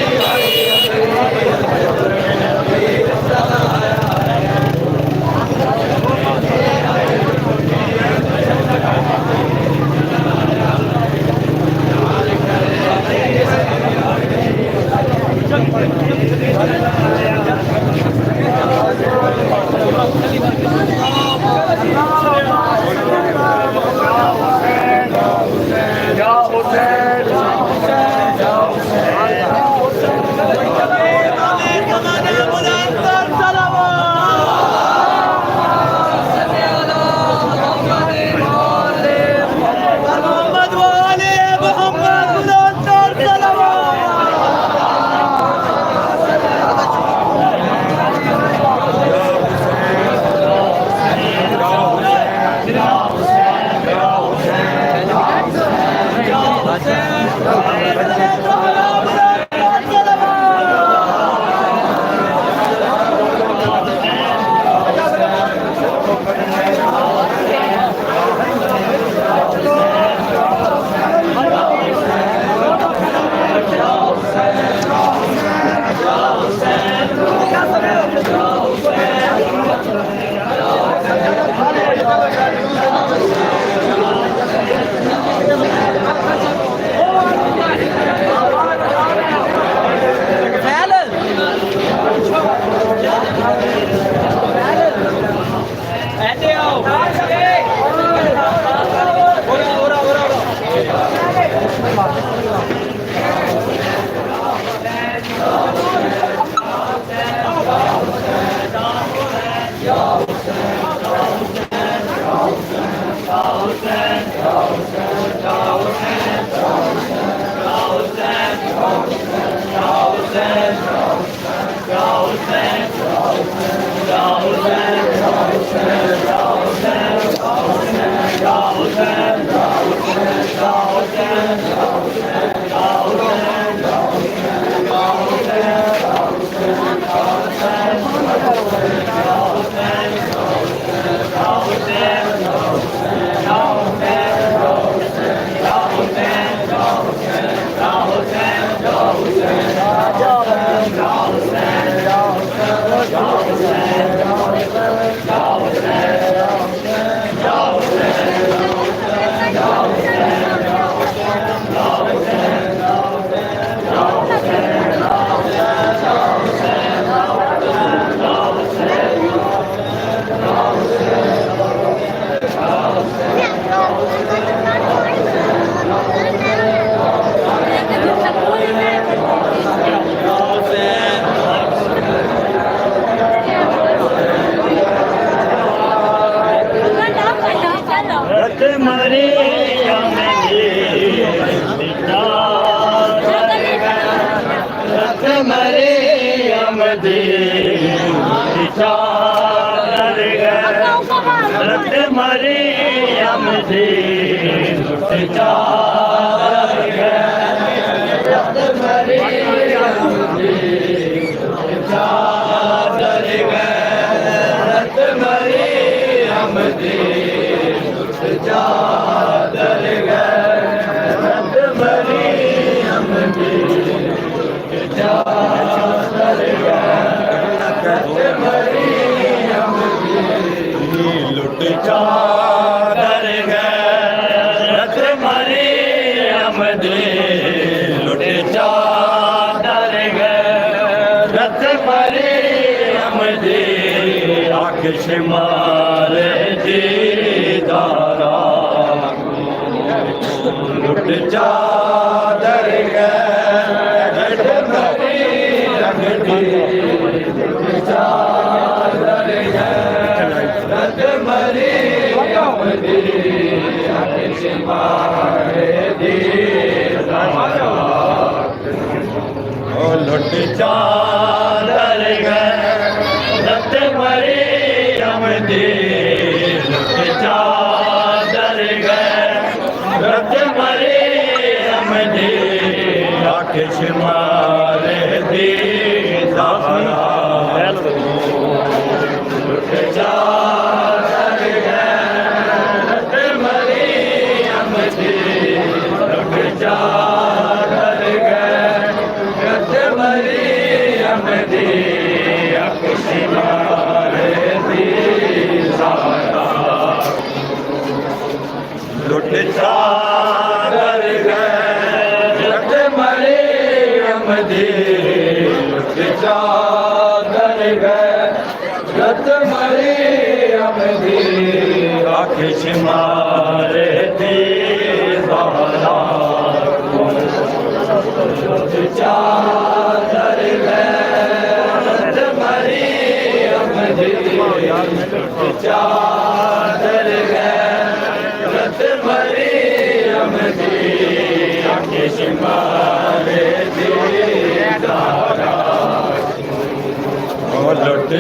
करेंगी हरी अमड़ी उसे होर मिल तीर चलाया है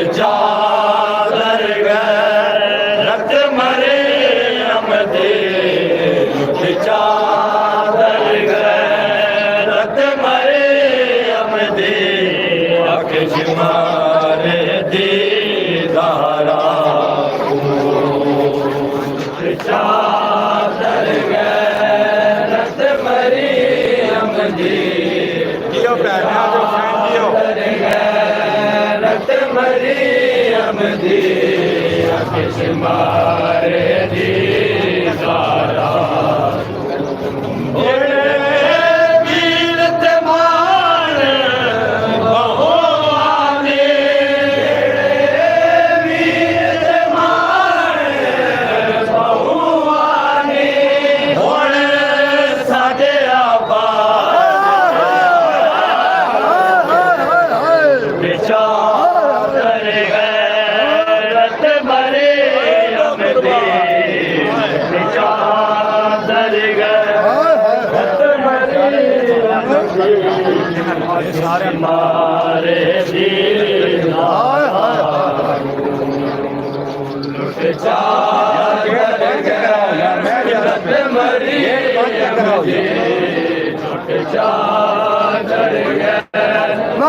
चादर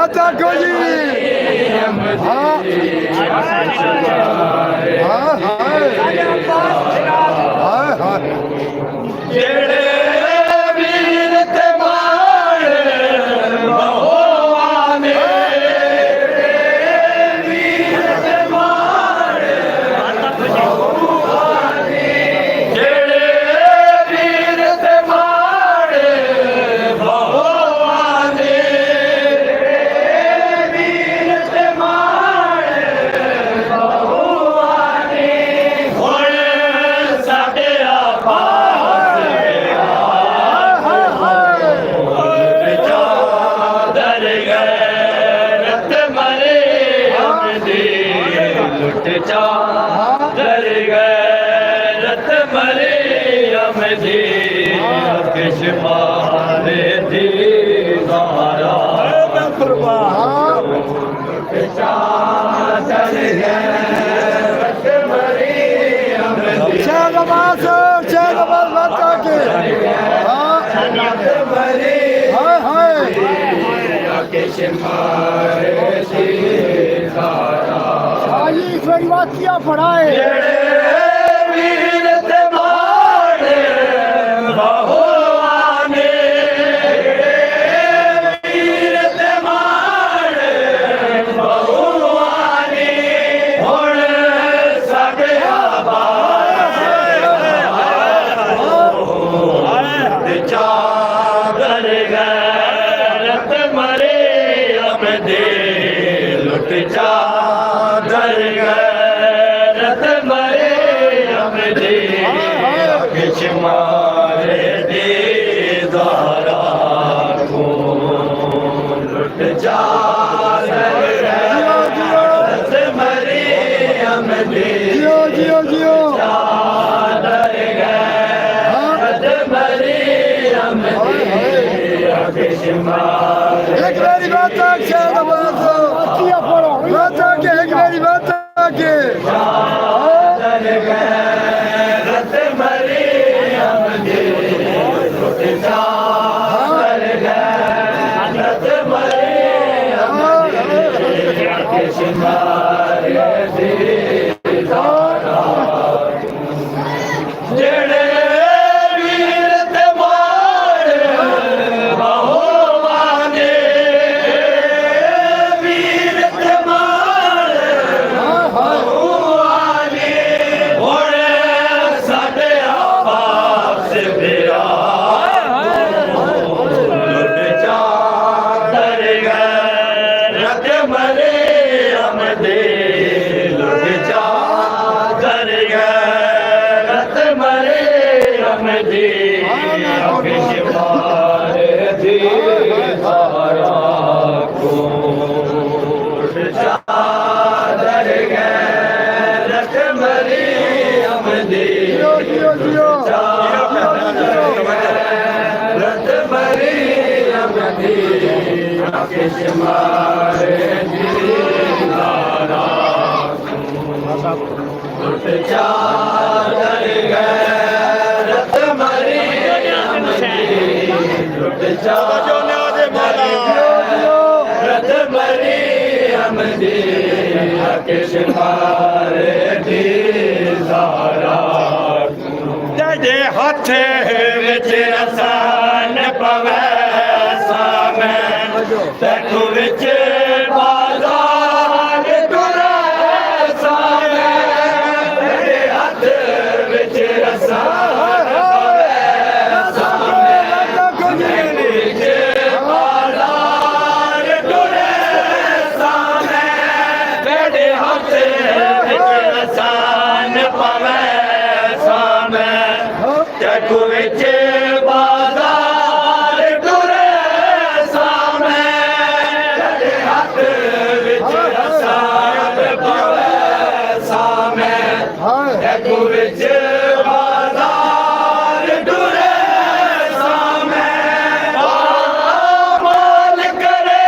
बात आखो जी हाँ हाँ हाँ हाँ जेड़े वीर ते मारे बहुआने वीर ते मारे बहुआने जेड़े वीर ते मारे बहुआने वीर ते मारे बहुआने हुण साडे आपा चादर गैरत मरियम दी किश मारे दीवारा चादर गैरत मरियम दी शहनवाज बात आके हाँ हाय किश मारे दीवारा आज ईश्वरी बात किया पढ़ाए वीर ते मारे बहुआने वीर ते मारे बहुआने हुण साडे आबाद चादर गैरत मरियम दे लुट चादर गैरत मरियम दे किश मारे दीदारा को लुट चादर गैरत मरियम दे जियो जियो जियो चादर गैरत मरियम दे किश मारे एक मेरी बात आके शहनवाज किया पढ़ो बात आके एक मेरी बात आके चादर गैरत मरियम दे लुट चादर गैरत मरियम दे किश मारे दीदारा जेड़े वीर ते मारे बहुआने वीर ते मारे बहुआने हुण साडे आबाद बिरा लुट चादर गैरत मरियम दे लुट चादर गैरत मरियम दे किश मारे दीदारा को लुट चादर गैरत मरियम दे जियो जियो गैरत मरियम दे किश मारे दीदारा लुट चादर गैरत मरियम दे लुट चादर गैरत मरियम दे किश मारे दीदारा तेरे हथ विच रसान पवै सामैं तैनू विच बाजार तुरै सामैं तेरे हथ विच रसान पवै सामैं विच बाजार तुरै सामैं तेरे हथ विच रसान पवै सामैं तैनू विच बाजार तुरै सामैं तेरे हथ विच रसान पवै सामैं तैनू विच बाजार तुरै सामैं माल करे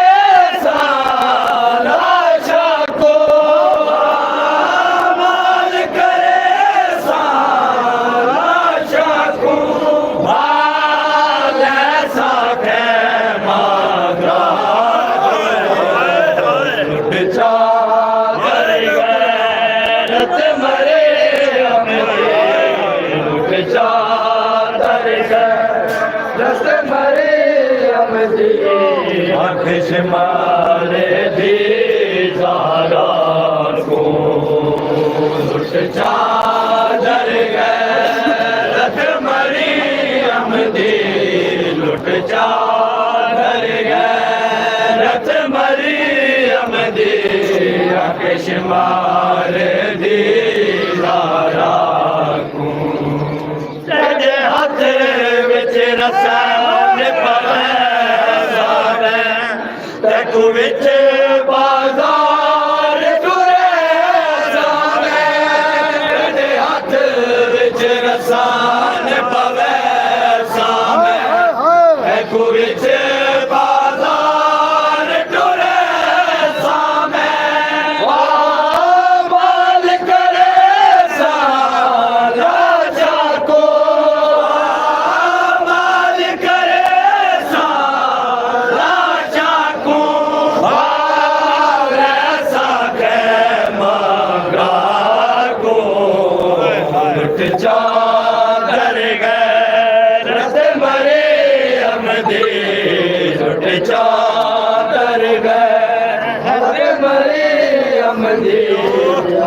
सारा शाको माल करे सारा शाको शुमारे दी ज़हरा को लुट चादर गैरत मरियम दी लुट चादर गैरत मरियम दी शुमारे दी ज़हरा को तेरे हाथ विच रसान पवे तू विच बाजार टुरे सावे तेरे हाथ विच रसान पवे सावे तू विच बाजार टुरे सावे माल करे सारा जाको माल करे सारा जाको चादर गैरत मरियम दी लुट चादर गैरत मरियम दी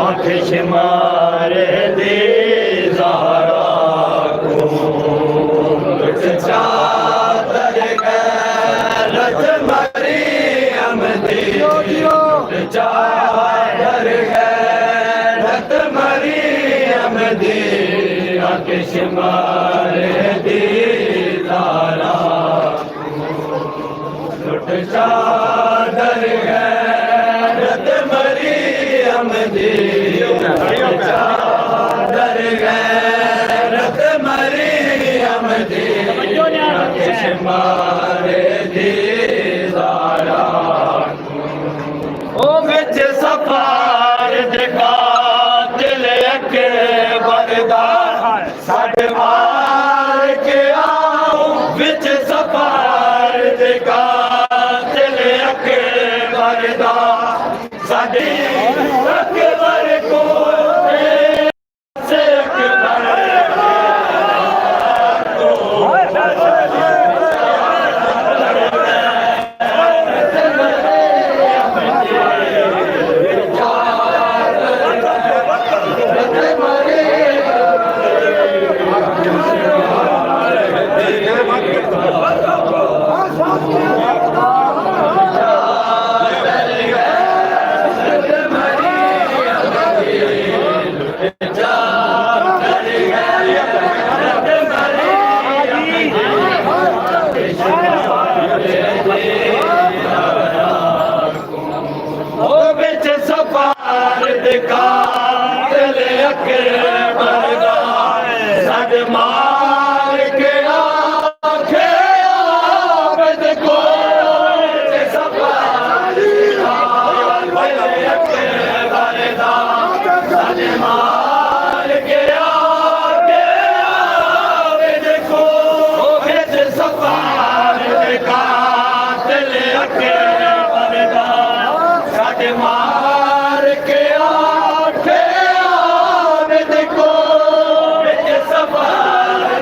आँख शुमार दी ज़हरा को लुट चादर गैरत मरियम दी लुट चादर गैरत मरियम दी शुमार दी ज़हरा लुट चादर गैरत मरियम दी लुट चादर गैरत मरियम दी शुमार दी ज़हरा ओ विच सफार दिखा दिल अकबर दा साढ़े मार के आओ विच सफार दिखा दिल अकबर दा साढ़े अकबर को से अकबर मार के आखे आबद को सफारी मार के आके आबद को सफार का दिल अकबर दा साढ़े मार के आखे आबद को सफार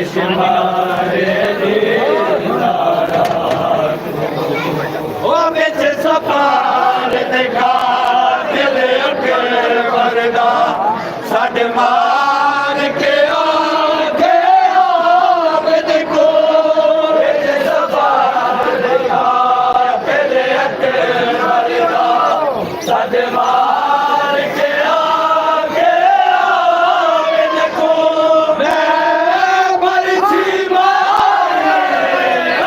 शुमारे दीदारा ओ बिच सपार देखा दिल अकल करदा साडे मार के आगे आप देखो बिच सपार देखा दिल अकल करदा साडे मार के आगे आप देखो मैं मर्जी मारे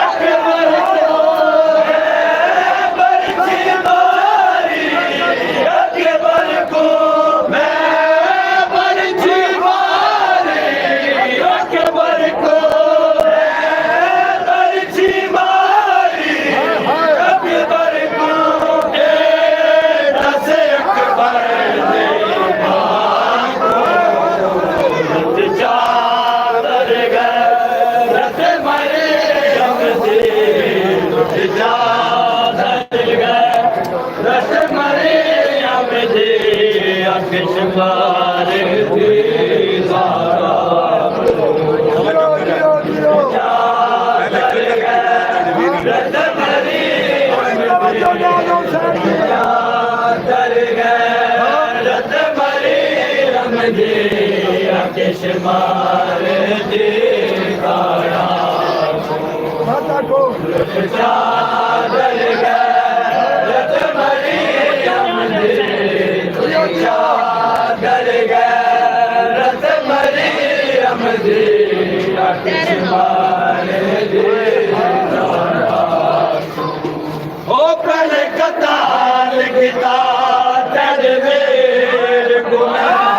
अकबर को शुमार दीदारा चादर गैरत मरियम दी चादर गैरत मरियम दी शुमार दीदारा ओ पल कतार लिखता तदबीर गुनाह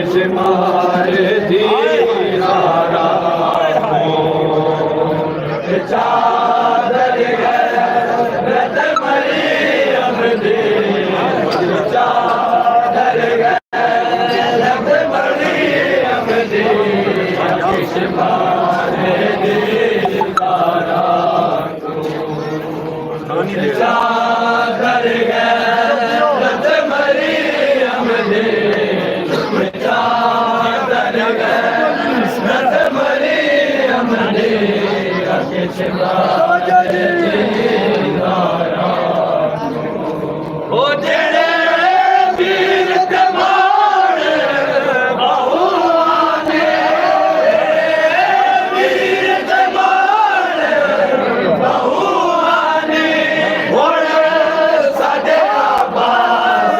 शुमार दीदारा चादर गैरत मरियम दी चादर गैरत मरियम दी शुमार दीदारा चादर गैरत मरियम दी ओ जेड़े वीर दमान बहुआने वीर दमान बहुआने होण साडे आबाद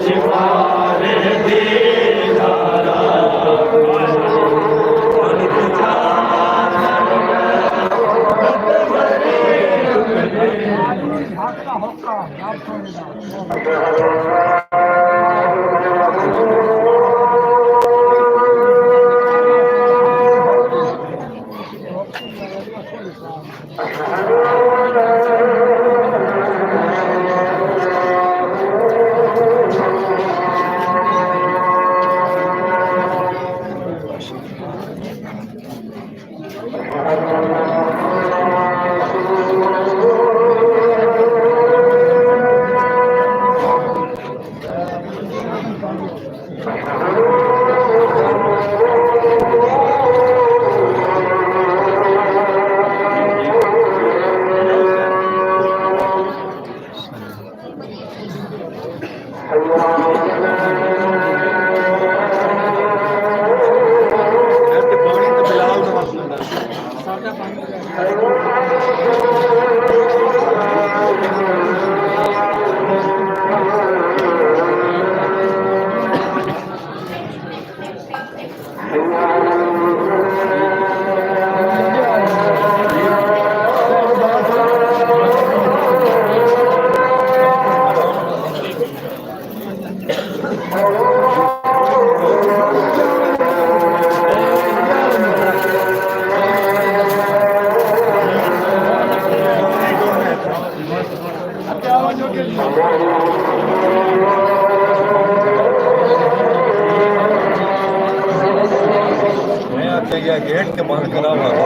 शुमार दीदारा गेट के बंद करा हुआ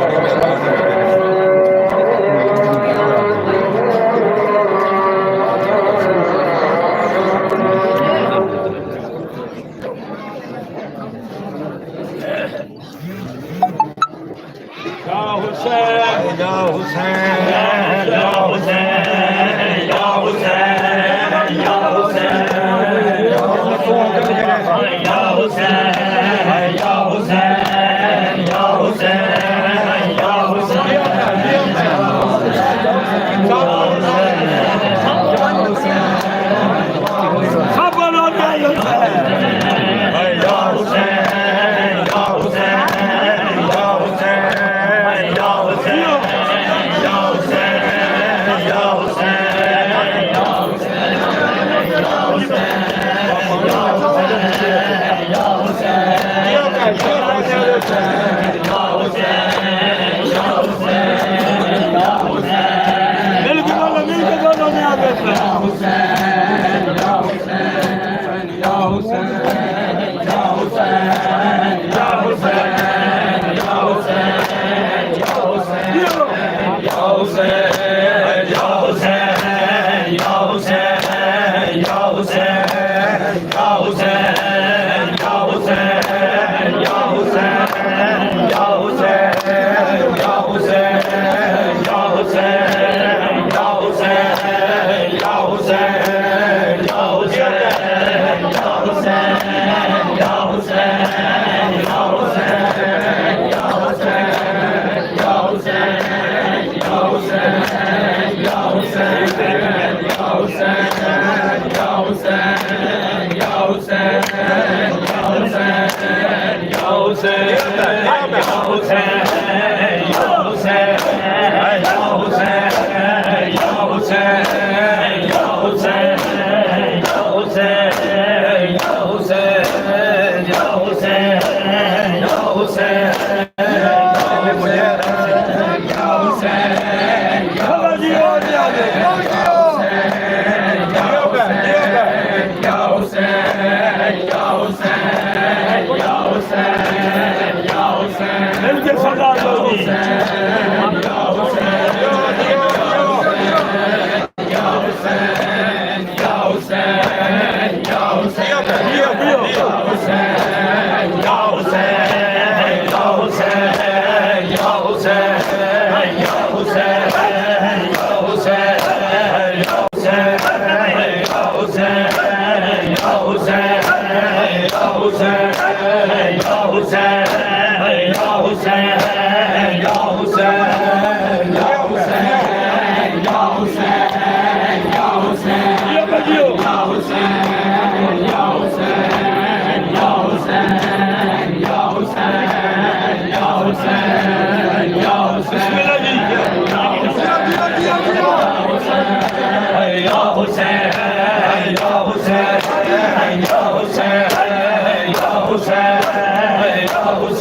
Baba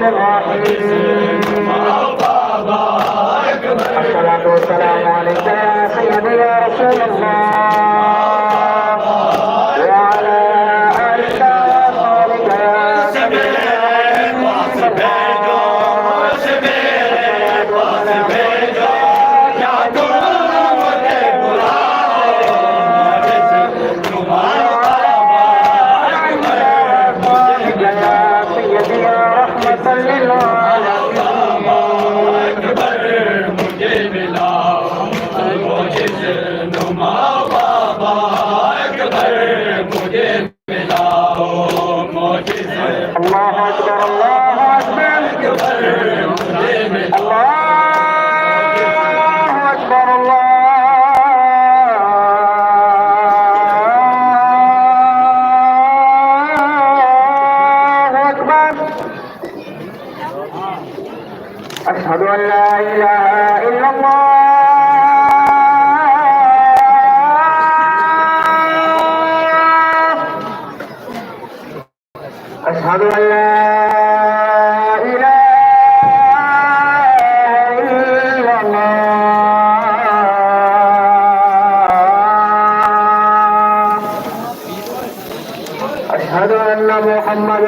الراحمين. الصلاة والسلام عليك يا سيدي يا رسول الله وعلى آلك وأصحابك يا سيدي يا رحمة الله أكبر الله أكبر الله أكبر الله أكبر. أشهد أن لا إله إلا الله. أشهد أن لا إله إلا الله. أشهد أن محمد